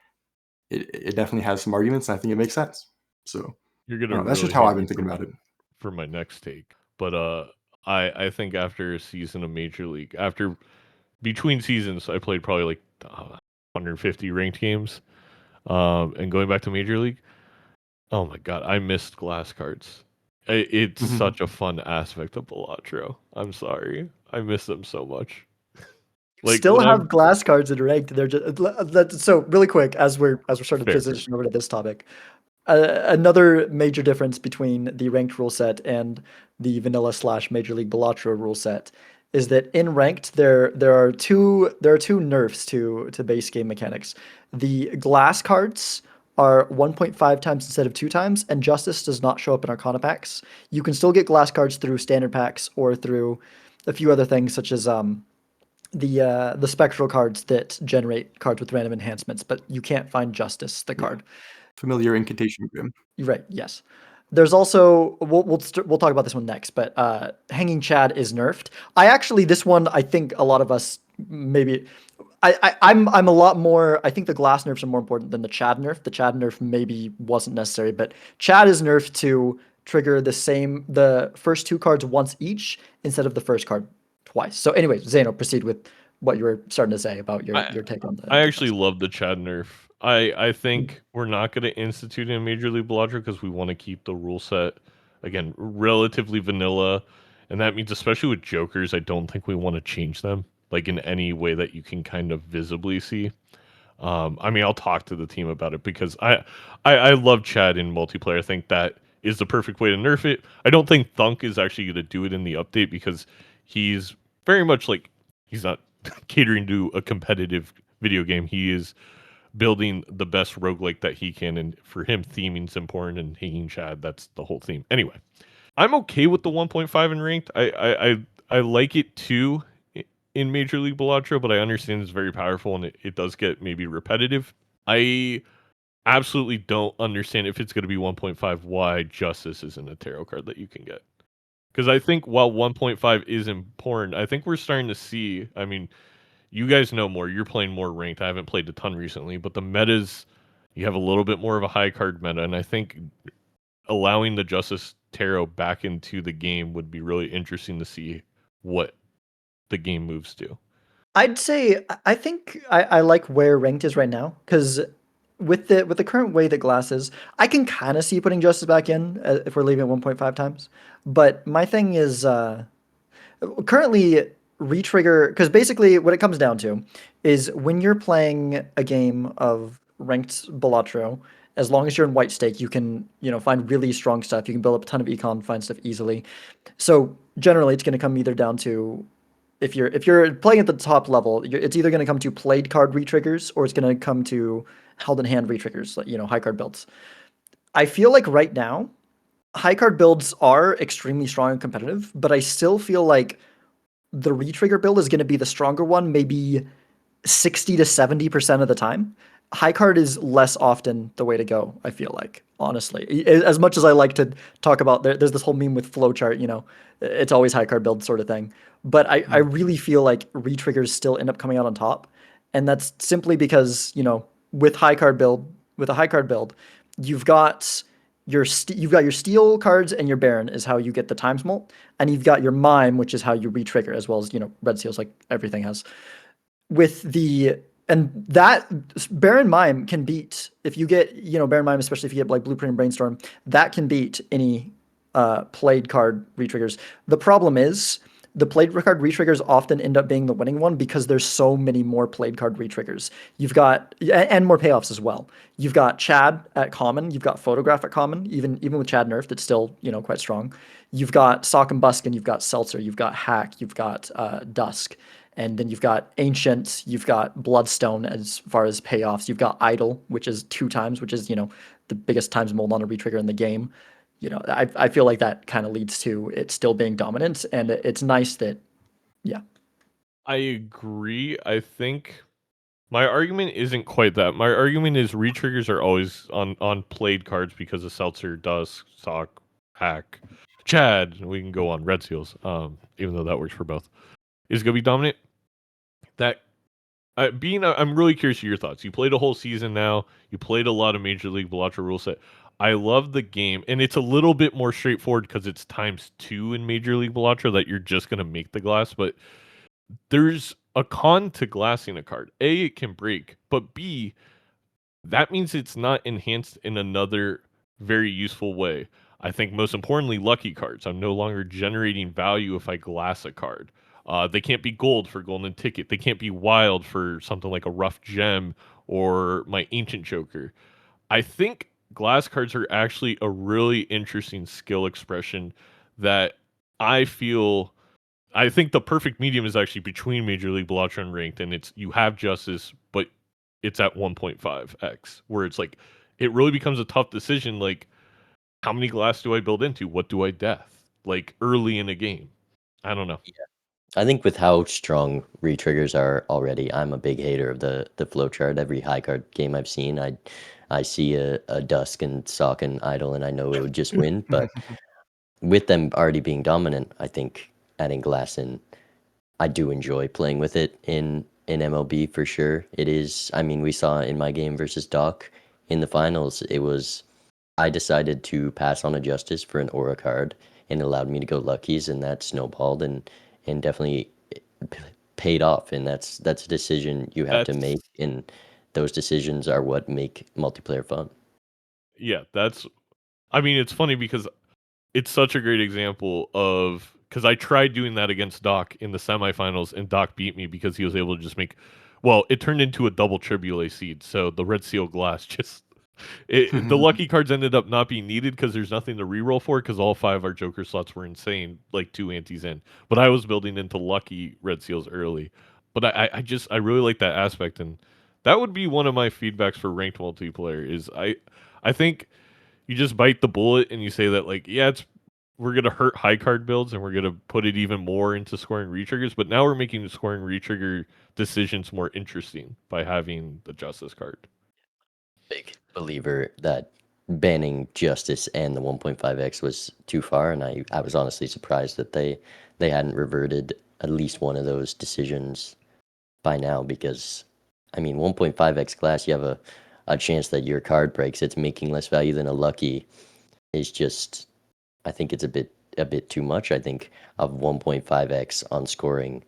it definitely has some arguments, and I think it makes sense. So You're I don't gonna know, that's just really how hate I've been me thinking about it. for my next take, but I think after a season of Major League, after between seasons, I played probably like 150 ranked games, and going back to Major League, oh my god, I missed glass cards. It's Mhm. such a fun aspect of Balatro. I'm sorry, I miss them so much. You Like still when have I'm glass cards in ranked. They're just so really quick as we're starting to fair. transition over to this topic. Another major difference between the ranked rule set and the vanilla slash Major League Balatro rule set is that in ranked there are two nerfs to base game mechanics. The glass cards are 1.5 times instead of 2 times, and Justice does not show up in Arcana packs. You can still get glass cards through standard packs or through a few other things such as the spectral cards that generate cards with random enhancements, but you can't find Justice, the Yeah. card. Familiar Incantation Grim. You're right. Yes. There's also we'll talk about this one next, but Hanging Chad is nerfed. I actually this one I think a lot of us maybe I'm a lot more. I think the glass nerfs are more important than the Chad nerf. The Chad nerf maybe wasn't necessary, but Chad is nerfed to trigger the first two cards once each instead of the first card twice. So anyway, Zeno, proceed with what you were starting to say about I your take on I the actually glass. love the Chad nerf. I think we're not going to institute in Major League Balatro because we want to keep the rule set again relatively vanilla, and that means especially with jokers, I don't think we want to change them like in any way that you can kind of visibly see. I mean, I'll talk to the team about it because I love Chad in multiplayer. I think that is the perfect way to nerf it. I don't think Thunk is actually going to do it in the update because he's very much like he's not catering to a competitive video game. He is building the best roguelike that he can, and for him, theming's important, and hanging Chad, that's the whole theme. Anyway, I'm okay with the 1.5 in ranked. I like it too in Major League Balatro, but I understand it's very powerful and it does get maybe repetitive. I absolutely don't understand if it's going to be 1.5 why Justice isn't a tarot card that you can get. Because I think while 1.5 is important, I think we're starting to see, I mean, you guys know more. You're playing more ranked. I haven't played a ton recently, but the metas You have a little bit more of a high card meta, and I think allowing the Justice Tarot back into the game would be really interesting to see what the game moves to. I'd say I think I like where ranked is right now because with the current way that Glass is, I can kind of see putting Justice back in if we're leaving it 1.5 times. But my thing is currently retrigger because basically what it comes down to is when you're playing a game of ranked Balatro, as long as you're in white stake, you can find really strong stuff. You can build up a ton of econ, find stuff easily. So generally, it's going to come either down to if you're playing at the top level, it's either going to come to played card retriggers or it's going to come to held in hand retriggers, like high card builds. I feel like right now, high card builds are extremely strong and competitive, but I still feel like the retrigger build is going to be the stronger one, maybe 60 to 70% of the time. High card is less often the way to go, I feel like, honestly. As much as I like to talk about, there's this whole meme with flowchart, it's always high card build sort of thing. But I really feel like retriggers still end up coming out on top. And that's simply because, with a high card build, you've got you've got your steel cards and your Baron is how you get the times mult, and you've got your mime, which is how you retrigger, as well as red seals, like everything has with the and that Baron Mime can beat if you get Baron Mime, especially if you get like Blueprint and Brainstorm, that can beat any played card retriggers. The problem is the played card retriggers often end up being the winning one because there's so many more played card retriggers. You've got and more payoffs as well. You've got Chad at common, you've got Photograph at common, even with Chad nerfed, it's still quite strong. You've got Sock and Buskin, you've got Seltzer, you've got Hack, you've got Dusk. And then you've got Ancient, you've got Bloodstone as far as payoffs. You've got Idol, which is 2 times, which is, the biggest times mold on a retrigger in the game. I feel like that kind of leads to it still being dominant. And it's nice that, yeah. I agree. I think my argument isn't quite that. My argument is retriggers are always on played cards because of Seltzer, Dusk, Sock, Hack, Chad. We can go on Red Seals, even though that works for both. Is going to be dominant. That I'm really curious of your thoughts. You played a whole season now. You played a lot of Major League Balatro rule set. I love the game, and it's a little bit more straightforward because it's ×2 in Major League Balatro that you're just gonna make the glass. But there's a con to glassing a card. A, it can break, but B, that means it's not enhanced in another very useful way. I think most importantly, lucky cards. I'm no longer generating value if I glass a card. They can't be gold for golden ticket. They can't be wild for something like a rough gem or my ancient joker. I think glass cards are actually a really interesting skill expression that I feel. I think the perfect medium is actually between Major League Balatro and Ranked, and it's you have Justice, but it's at 1.5x, where it's like it really becomes a tough decision. Like, how many glass do I build into? What do I death? Like early in a game, I don't know. I think with how strong retriggers are already, I'm a big hater of the flowchart. Every high card game I've seen, I see a Dusk and Sock and Idol, and I know it would just win. But with them already being dominant, I think adding glass in, I do enjoy playing with it in MLB for sure. It is, I mean, we saw in my game versus Doc in the finals, I decided to pass on a Justice for an Aura card, and it allowed me to go Luckies, and that snowballed and definitely paid off. And that's a decision you have to That's make, and those decisions are what make multiplayer fun. yeah. That's. I mean, it's funny because it's such a great example of because I tried doing that against Doc in the semifinals, and Doc beat me because he was able to just make. Well, it turned into a double Tribule seed, so the Red Seal glass just the lucky cards ended up not being needed because there's nothing to reroll for because all 5 of our Joker slots were insane, like 2 antis in. But I was building into lucky Red Seals early. But I really like that aspect, and that would be one of my feedbacks for ranked multiplayer. Is I think you just bite the bullet and you say that like we're gonna hurt high card builds and we're gonna put it even more into scoring retriggers, but now we're making the scoring retrigger decisions more interesting by having the Justice card. Big believer that banning Justice and the 1.5x was too far, and I was honestly surprised that they hadn't reverted at least one of those decisions by now, because I mean 1.5x glass, you have a chance that your card breaks, it's making less value than a lucky is just, I think it's a bit too much. I think of 1.5x on scoring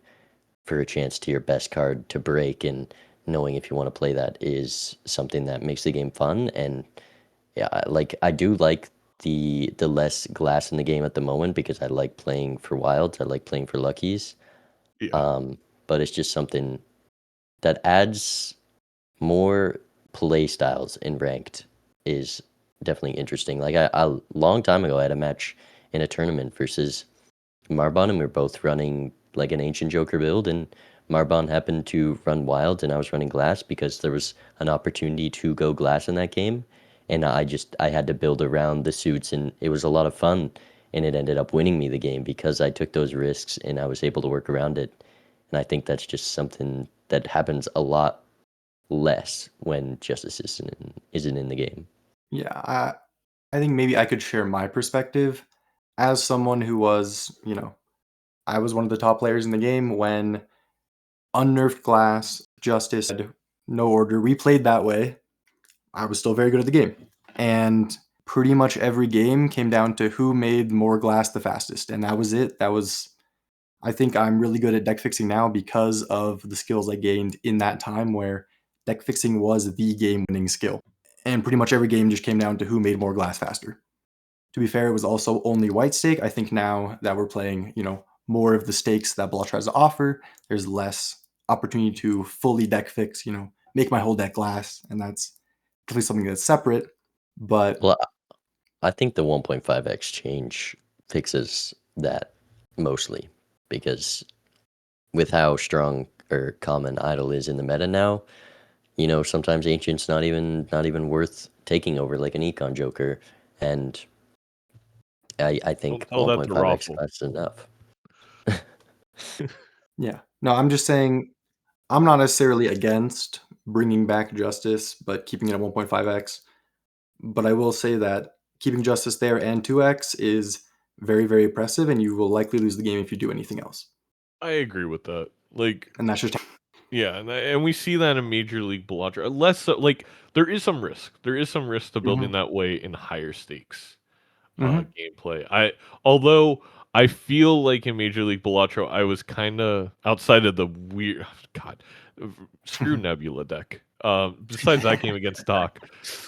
for a chance to your best card to break and knowing if you want to play that is something that makes the game fun. And yeah, I do like the less glass in the game at the moment because I like playing for wilds. I like playing for luckies. Yeah. But it's just something that adds more play styles in ranked is definitely interesting. Like a long time ago, I had a match in a tournament versus Marbon, and we were both running like an ancient Joker build, and Marbon happened to run wild, and I was running glass because there was an opportunity to go glass in that game, and I had to build around the suits, and it was a lot of fun, and it ended up winning me the game because I took those risks and I was able to work around it, and I think that's just something that happens a lot less when justice isn't in the game. Yeah, I think maybe I could share my perspective as someone who was, I was one of the top players in the game when unnerfed glass, justice, had no order. We played that way. I was still very good at the game. And pretty much every game came down to who made more glass the fastest. And that was it. I think I'm really good at deck fixing now because of the skills I gained in that time where deck fixing was the game winning skill. And pretty much every game just came down to who made more glass faster. To be fair, it was also only white stake. I think now that we're playing, more of the stakes that Balatro has to offer, there's less opportunity to fully deck fix, make my whole deck glass. And that's definitely something that's separate. But Well, I think the 1.5x change fixes that mostly because with how strong or common idol is in the meta now, sometimes ancient's not even worth taking over like an econ joker, and I Don't think tell that to 1.5x Raffle. that's enough. yeah, no, I'm just saying I'm not necessarily against bringing back justice, but keeping it at 1.5x. But I will say that keeping justice there and 2x is very, very oppressive, and you will likely lose the game if you do anything else. I agree with that. Like, And that's just yeah, and we see that in Major League Balatro. Less so, like there is some risk. There is some risk to building that way in higher stakes Mhm. gameplay. Although I feel like in Major League Balatro, I was kind of outside of the weird. God, screw Nebula deck. Besides that game against Doc,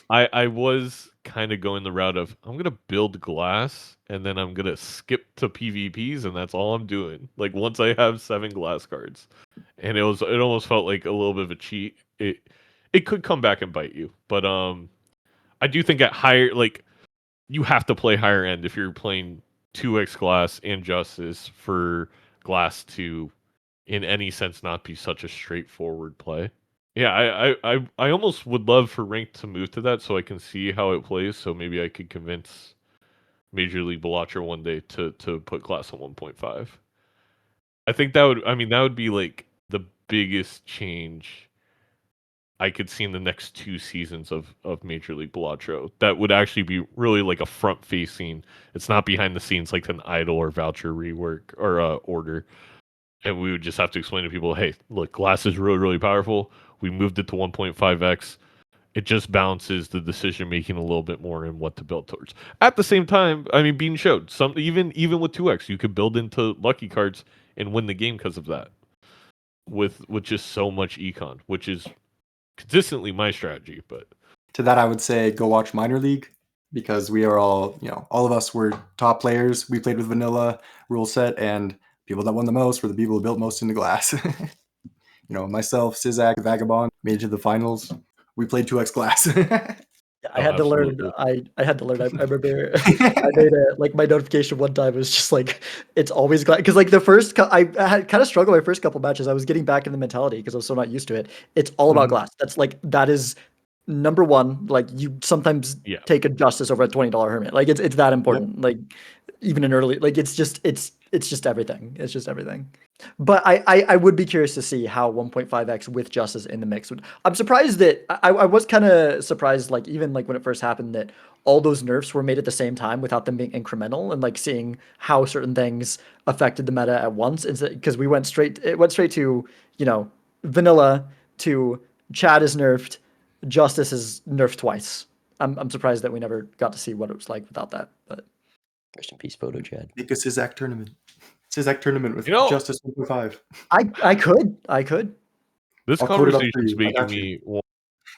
I was kind of going the route of I'm gonna build glass and then I'm gonna skip to PvPs and that's all I'm doing. Like once I have 7 glass cards, and it almost felt like a little bit of a cheat. It could come back and bite you, but I do think at higher like you have to play higher end if you're playing 2x glass and justice for glass to in any sense not be such a straightforward play. Yeah, I almost would love for ranked to move to that so I can see how it plays. So maybe I could convince Major League Balatro one day to put glass on 1.5. I think that would be like the biggest change I could see in the next 2 seasons of Major League Balatro. That would actually be really like a front facing. It's not behind the scenes like an idol or voucher rework or order. And we would just have to explain to people, hey, look, glass is really, really powerful. We moved it to 1.5x. It just balances the decision making a little bit more and what to build towards. At the same time, I mean, Bean showed some even with 2x, you could build into lucky cards and win the game because of that. With just so much econ, which is consistently my strategy, but to that, I would say go watch Minor League because we are all, all of us were top players. We played with vanilla rule set, and people that won the most were the people who built most into glass. Myself, Sizak, Vagabond made it to the finals. We played 2x glass. I oh, had to learn. absolutely. I had to learn. I remember I made it like my notification one time was just like it's always glad because like the first I had kind of struggled my first couple matches. I was getting back in the mentality because I was so not used to it. It's all about Mhm. glass. That is number one. Like you sometimes Yeah. take a justice over a $20 hermit. Like it's that important. Like even in early like it's just everything. It's just everything. But I would be curious to see how 1.5x with justice in the mix would. I'm surprised that I was kind of surprised, like even like when it first happened, that all those nerfs were made at the same time without them being incremental and like seeing how certain things affected the meta at once. Because it went straight to vanilla to Chad is nerfed, Justice is nerfed twice. I'm surprised that we never got to see what it was like without that. But Rest in peace, photo Chad. Make a Sizak tournament. Sizak tournament with You know- Justice 1.5. I could. This I'll code it up for conversation's you. I making got you. me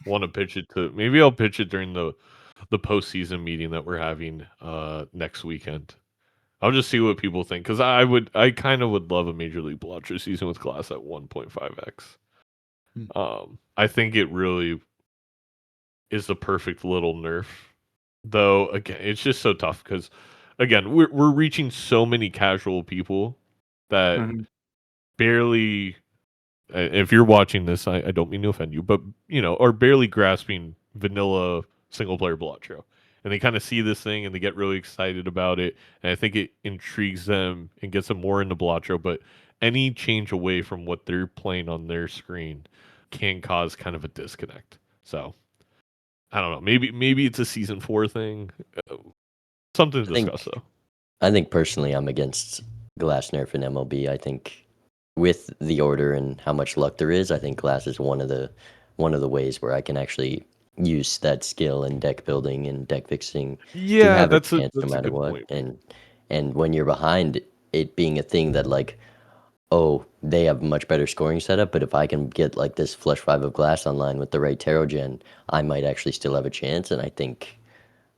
want to pitch it to. Maybe I'll pitch it during the postseason meeting that we're having next weekend. I'll just see what people think because I kind of would love a Major League Balatro season with glass at 1.5x. I think it really is the perfect little nerf. Though again, it's just so tough because again, we're reaching so many casual people that Mhm. barely. If you're watching this, I don't mean to offend you, but are barely grasping vanilla single player Balatro, and they kind of see this thing and they get really excited about it, and I think it intrigues them and gets them more into Balatro. But any change away from what they're playing on their screen can cause kind of a disconnect. So I don't know. Maybe it's a season 4 thing. Something to discuss though. I think personally, I'm against glass nerf in MLB. I think with the order and how much luck there is, I think glass is one of the ways where I can actually use that skill in deck building and deck fixing to Yeah, have a that's a chance no that's a matter good what. point. And when you're behind, it being a thing that like, oh, they have much better scoring setup, but if I can get like this flush 5 of glass online with the right tarot gen, I might actually still have a chance. And I think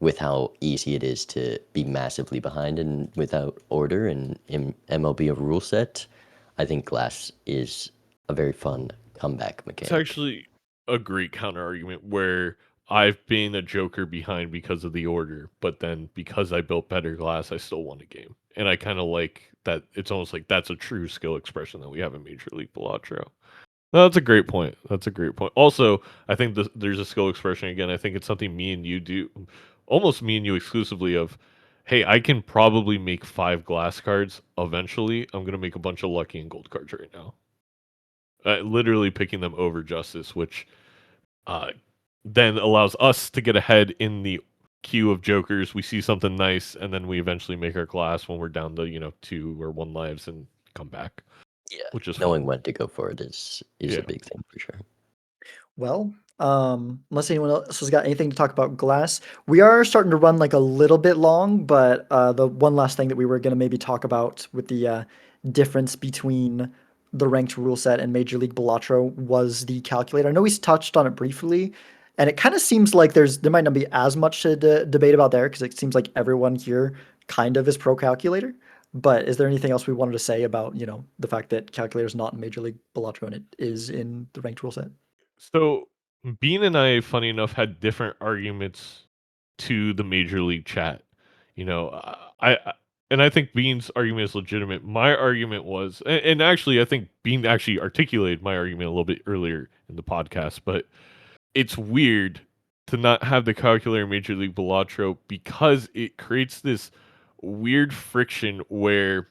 with how easy it is to be massively behind and without order and in MLB of rule set, I think glass is a very fun comeback It's mechanic. actually a great counter argument where I've been a joker behind because of the order, but then because I built better glass, I still won a game. And I kind of like that. It's almost like that's a true skill expression that we have in Major League Balatro. No, that's a great point. That's a great point. Also, I think there's a skill expression again. I think it's something me and you do, almost me and you exclusively. Of, hey, I can probably make 5 glass cards eventually. I'm gonna make a bunch of lucky and gold cards right now. Literally picking them over justice, which uh, then allows us to get ahead in the queue of jokers. We see something nice, and then we eventually make our glass when we're down to 2 or 1 lives and come back. Yeah, which is knowing fun. when to go for it is Yeah. a big thing for sure. Well, unless anyone else has got anything to talk about glass, we are starting to run like a little bit long, but the one last thing that we were going to maybe talk about with the difference between the ranked rule set and Major League Balatro was the calculator. I know we touched on it briefly, and it kind of seems like there might not be as much to debate about there because it seems like everyone here kind of is pro calculator. But is there anything else we wanted to say about the fact that calculator is not in Major League Balatro and it is in the ranked rule set? So Bean and I, funny enough, had different arguments to the Major League chat. And I think Bean's argument is legitimate. My argument was, and actually, I think Bean actually articulated my argument a little bit earlier in the podcast, but it's weird to not have the calculator in Major League Balatro because it creates this weird friction where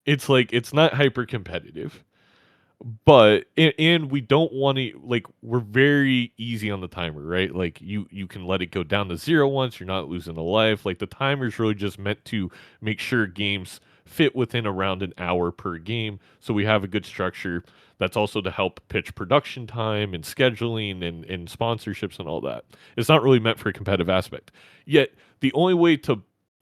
it's like it's not hyper competitive, but and we don't want to, like, we're very easy on the timer, right? Like you can let it go down to 0 once, you're not losing a life. Like the timer's really just meant to make sure games fit within around an hour per game, so we have a good structure. That's also to help pitch production time and scheduling and sponsorships and all that. It's not really meant for a competitive aspect. Yet the only way to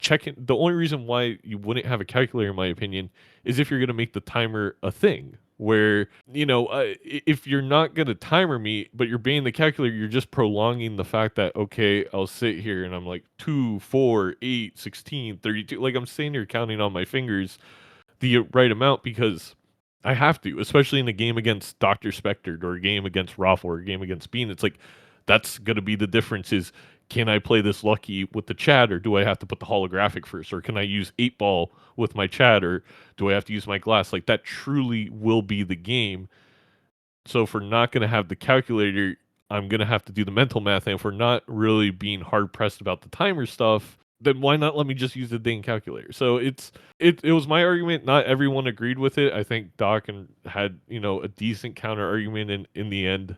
the only reason why you wouldn't have a calculator, in my opinion, is if you're going to make the timer a thing where, if you're not going to timer me, but you're banning the calculator, you're just prolonging the fact that, okay, I'll sit here and I'm like 2, 4, 8, 16, 32. Like I'm sitting here counting on my fingers the right amount because I have to, especially in a game against Dr. Spectre or a game against Raffle or a game against Bean. It's like, that's going to be the difference is, can I play this lucky with the chat, or do I have to put the holographic first? Or can I use 8-ball with my chat, or do I have to use my glass? Like that truly will be the game. So if we're not going to have the calculator, I'm going to have to do the mental math. And if we're not really being hard pressed about the timer stuff, then why not let me just use the dang calculator? So it was my argument. Not everyone agreed with it. I think Doc had a decent counter argument in the end.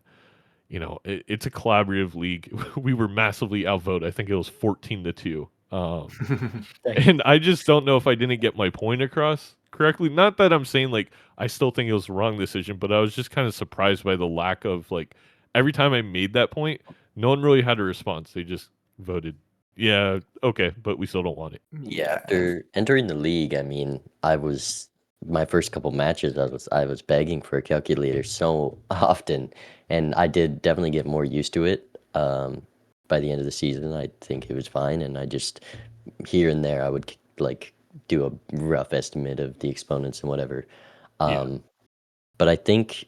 It's a collaborative league. We were massively outvoted. I think it was 14-2. And I just don't know if I didn't get my point across correctly. Not that I'm saying like I still think it was the wrong decision, but I was just kind of surprised by the lack of like every time I made that point, no one really had a response. They just voted, yeah, okay, but we still don't want it. Yeah, after entering the league, I mean, my first couple matches, I was begging for a calculator so often, and I did definitely get more used to it. By the end of the season, I think it was fine, and I just here and there I would like do a rough estimate of the exponents and whatever. Yeah. But I think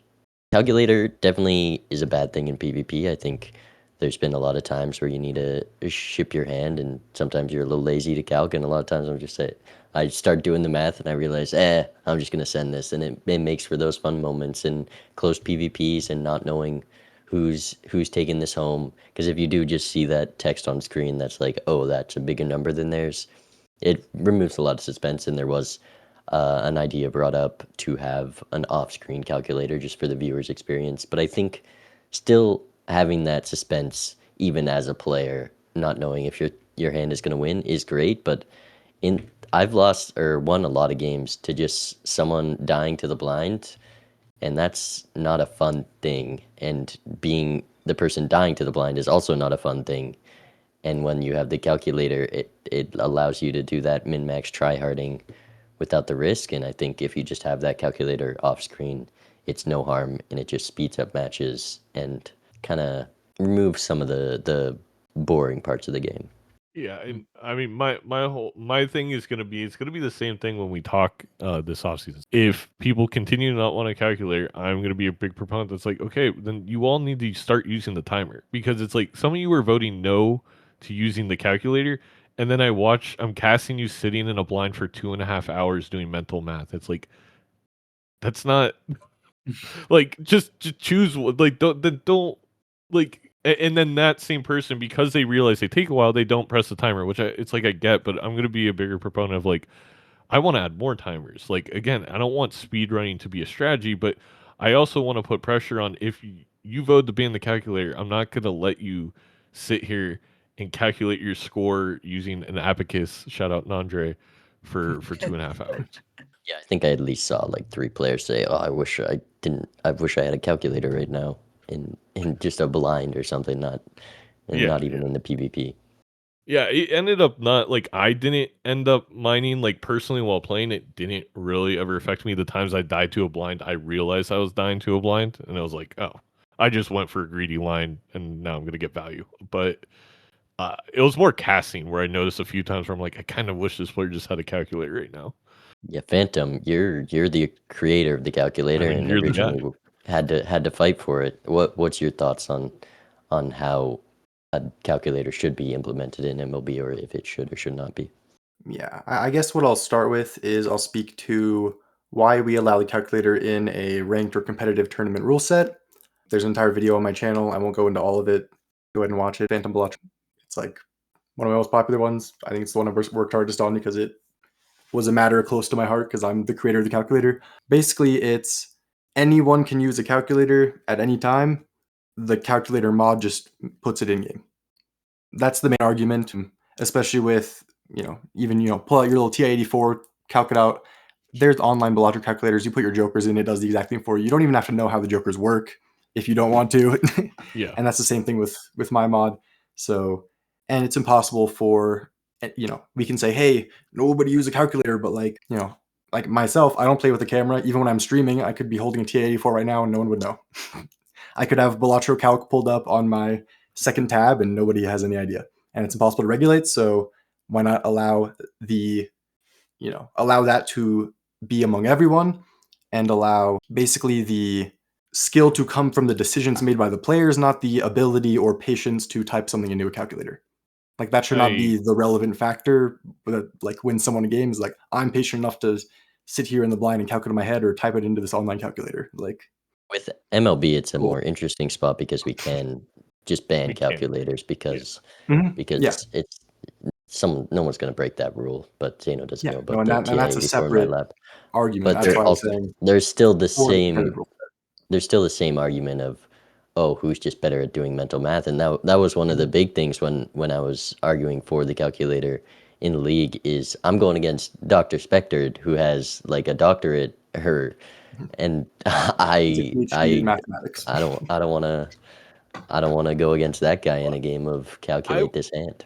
calculator definitely is a bad thing in PvP. I think there's been a lot of times where you need to ship your hand, and sometimes you're a little lazy to calc, and a lot of times I start doing the math and I realize, I'm just gonna send this, and it makes for those fun moments in closed PvPs and not knowing who's taking this home. Because if you do just see that text on screen that's like, oh, that's a bigger number than theirs, it removes a lot of suspense. And there was an idea brought up to have an off-screen calculator just for the viewer's experience. But I think still having that suspense, even as a player, not knowing if your hand is going to win, is great. But I've lost or won a lot of games to just someone dying to the blind, and that's not a fun thing. And being the person dying to the blind is also not a fun thing. And when you have the calculator, it allows you to do that min-max tryharding without the risk. And I think if you just have that calculator off screen, it's no harm, and it just speeds up matches and kind of removes some of the boring parts of the game. Yeah, and I mean my thing is gonna be it's gonna be the same thing when we talk this offseason. If people continue to not want a calculator, I'm gonna be a big proponent that's like, okay, then you all need to start using the timer, because it's like some of you were voting no to using the calculator, and then I'm casting you sitting in a blind for 2.5 hours doing mental math. It's like that's not like just choose like don't like and then that same person, because they realize they take a while, they don't press the timer, which it's like I get, but I'm gonna be a bigger proponent of like I want to add more timers. Like again, I don't want speed running to be a strategy, but I also want to put pressure on if you vote to ban the calculator, I'm not gonna let you sit here and calculate your score using an abacus. Shout out Nandre for 2.5 hours. Yeah, I think I at least saw like 3 players say, "Oh, I wish I didn't. I wish I had a calculator right now in just a blind or something, not even in the PvP." Yeah, it ended up not like I didn't end up mining like personally while playing. It didn't really ever affect me. The times I died to a blind, I realized I was dying to a blind, and I was like, oh, I just went for a greedy line, and now I'm gonna get value. But it was more casting where I noticed a few times where I'm like, I kind of wish this player just had a calculator right now. Yeah, Fantom, you're the creator of the I calculator mean, and you're the guy. originally had to fight for it. What's your thoughts on how a calculator should be implemented in MLB, or if it should or should not be? Yeah, I guess what I'll start with is I'll speak to why we allow the calculator in a ranked or competitive tournament rule set. There's an entire video on my channel. I won't go into all of it. Go ahead and watch it. Fantom Balatro. It's like one of my most popular ones. I think it's the one I've worked hardest on because it was a matter close to my heart because I'm the creator of the calculator. Basically, it's anyone can use a calculator at any time. The calculator mod just puts it in game. That's the main argument, especially with, even, pull out your little TI-84, calc it out. There's online Balatro calculators. You put your jokers in, it does the exact thing for you. You don't even have to know how the jokers work if you don't want to. Yeah. And that's the same thing with my mod. So, and it's impossible for, we can say, hey, nobody use a calculator, but like myself, I don't play with the camera. Even when I'm streaming, I could be holding a TI-84 right now and no one would know. I could have Balatro calc pulled up on my second tab and nobody has any idea. And it's impossible to regulate. So why not allow that to be among everyone, and allow basically the skill to come from the decisions made by the players, not the ability or patience to type something into a calculator. Like that should not be the relevant factor. Like when someone in a game is like, I'm patient enough to sit here in the blind and calculate in my head or type it into this online calculator. Like With MLB, it's a cool. more interesting spot because we can just ban We can. calculators because Yeah. it's no one's going to break that rule. But Zaino doesn't know No, about the and that's a TI-84 in my separate lab. argument. But That's why I was saying there's still the for the same competitive rule. there's still the same argument of, oh, who's just better at doing mental math? And that was one of the big things when I was arguing for the calculator in the league is I'm going against Dr. Spector, who has like a doctorate, and He's a PhD in mathematics. I don't want to I don't want to go against that guy in a game of calculate this hand.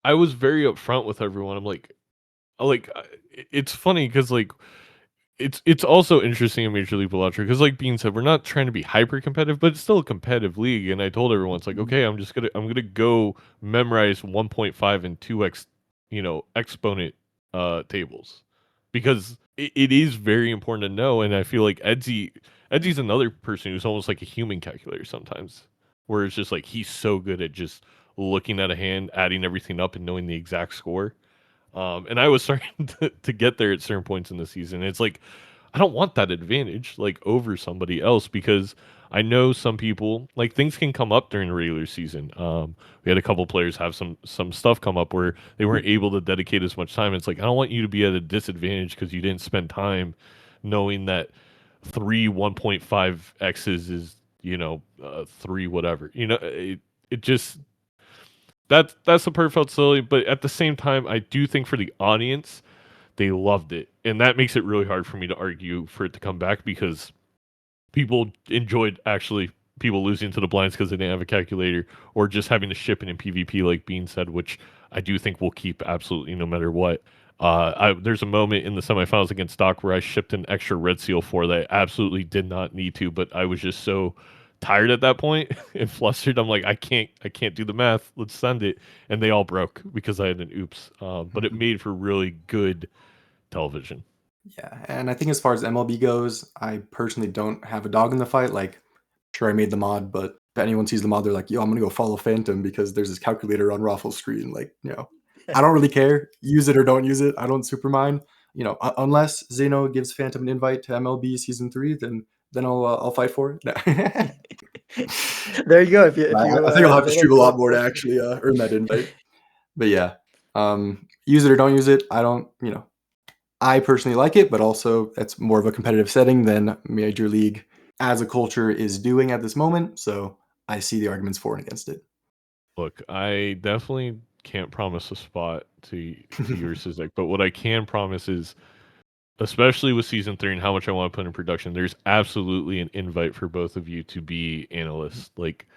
I was very upfront with everyone. I'm like, it's funny because like it's also interesting in Major League Balatro because like Bean said, we're not trying to be hyper competitive, but it's still a competitive league. And I told everyone it's like, okay, I'm gonna go memorize 1.5 and 2x, exponent tables because it is very important to know. And I feel like Edsy's another person who's almost like a human calculator sometimes, where it's just like he's so good at just looking at a hand, adding everything up, and knowing the exact score. And I was starting to get there at certain points in the season. It's like I don't want that advantage like over somebody else because I know some people like things can come up during the regular season. We had a couple players have some stuff come up where they weren't able to dedicate as much time. It's like I don't want you to be at a disadvantage because you didn't spend time knowing that three 1.5 x's is three whatever. It just that's the part felt silly, but at the same time, I do think for the audience, they loved it, and that makes it really hard for me to argue for it to come back because people enjoyed actually people losing to the blinds because they didn't have a calculator, or just having to ship it in PvP, like Bean said, which I do think we'll keep absolutely no matter what. There's a moment in the semifinals against Doc where I shipped an extra red seal for that I absolutely did not need to, but I was just so tired at that point and flustered. I'm like, I can't do the math. Let's send it, and they all broke because I had an oops. But it made for really good television. Yeah, and I think as far as MLB goes, I personally don't have a dog in the fight. Like, sure, I made the mod, but if anyone sees the mod, they're like, yo, I'm gonna go follow Fantom because there's this calculator on Raffle's screen. Like, I don't really care. Use it or don't use it. I don't super mind. Unless Zaino gives Fantom an invite to MLB season 3, then I'll fight for it. There you go. If you I think I'll have to Zeno, stream a if you lot want more to actually earn that invite. But yeah, use it or don't use it. I don't, I personally like it, but also it's more of a competitive setting than Major League as a culture is doing at this moment. So I see the arguments for and against it. Look, I definitely can't promise a spot to your Sizek, but what I can promise is, especially with season 3 and how much I want to put in production, there's absolutely an invite for both of you to be analysts. Like,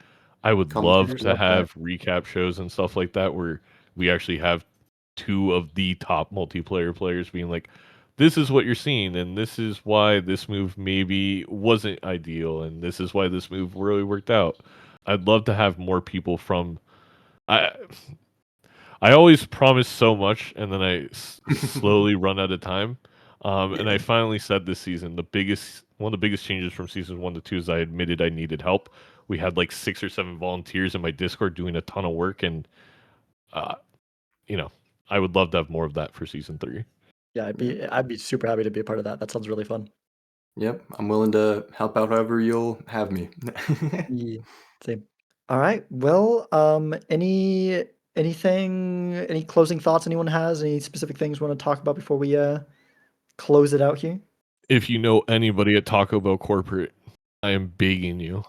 I would love to have recap shows and stuff like that where we actually have two of the top multiplayer players being like, this is what you're seeing, and this is why this move maybe wasn't ideal, and this is why this move really worked out. I'd love to have more people from. I always promise so much, and then I slowly run out of time. And I finally said this season, one of the biggest changes from seasons 1 to 2 is I admitted I needed help. We had like 6 or 7 volunteers in my Discord doing a ton of work, and uh, I would love to have more of that for season 3. Yeah, I'd be super happy to be a part of that. That sounds really fun. Yep, I'm willing to help out however you'll have me. Yeah, same. All right. Well, any closing thoughts anyone has? Any specific things we want to talk about before we close it out here? If you know anybody at Taco Bell corporate, I am begging you.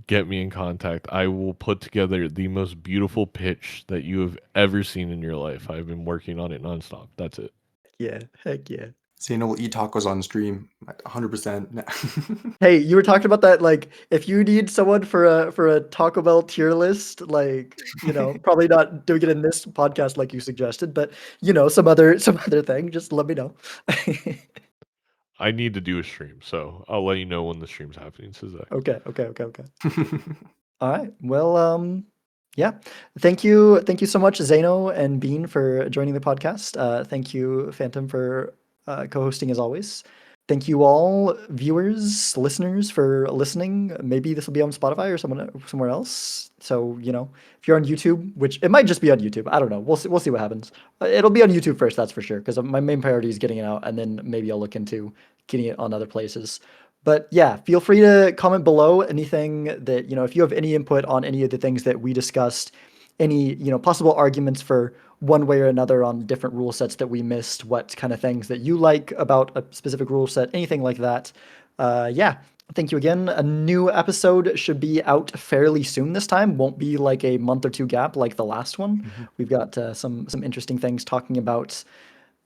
Get me in contact. I will put together the most beautiful pitch that you have ever seen in your life. I've been working on it nonstop. That's it. Yeah, heck yeah. Zaino will eat tacos on stream, 100%. Hey, you were talking about that. Like, if you need someone for a Taco Bell tier list, like, probably not doing it in this podcast like you suggested, but some other thing, just let me know. I need to do a stream, so I'll let you know when the stream's happening. Okay. All right. Well, yeah. Thank you so much, Zaino and Bean, for joining the podcast. Thank you, Fantom, for co-hosting as always. Thank you all, viewers, listeners, for listening. Maybe this will be on Spotify or somewhere else. So, if you're on YouTube, which it might just be on YouTube, I don't know. We'll see what happens. It'll be on YouTube first, that's for sure, because my main priority is getting it out, and then maybe I'll look into getting it on other places. But yeah, feel free to comment below anything that, if you have any input on any of the things that we discussed, any, possible arguments for one way or another on different rule sets that we missed, what kind of things that you like about a specific rule set, anything like that. Yeah, thank you again. A new episode should be out fairly soon this time. Won't be like a month or two gap like the last one. We've got some interesting things talking about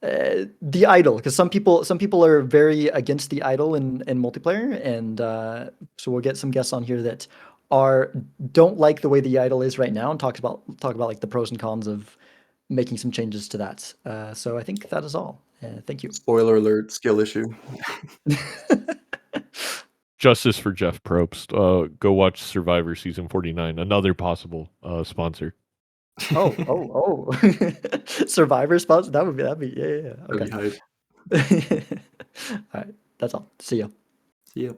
The idle, because some people are very against the idle in multiplayer, and so we'll get some guests on here that don't like the way the idle is right now, and talk about like the pros and cons of making some changes to that. So I think that is all. Thank you. Spoiler alert, skill issue. Justice for Jeff Probst. Go watch Survivor season 49. Another possible sponsor. Oh. Survivor sponsor. That'd be yeah. That'd be Okay. hype. All right. That's all. See ya. See ya.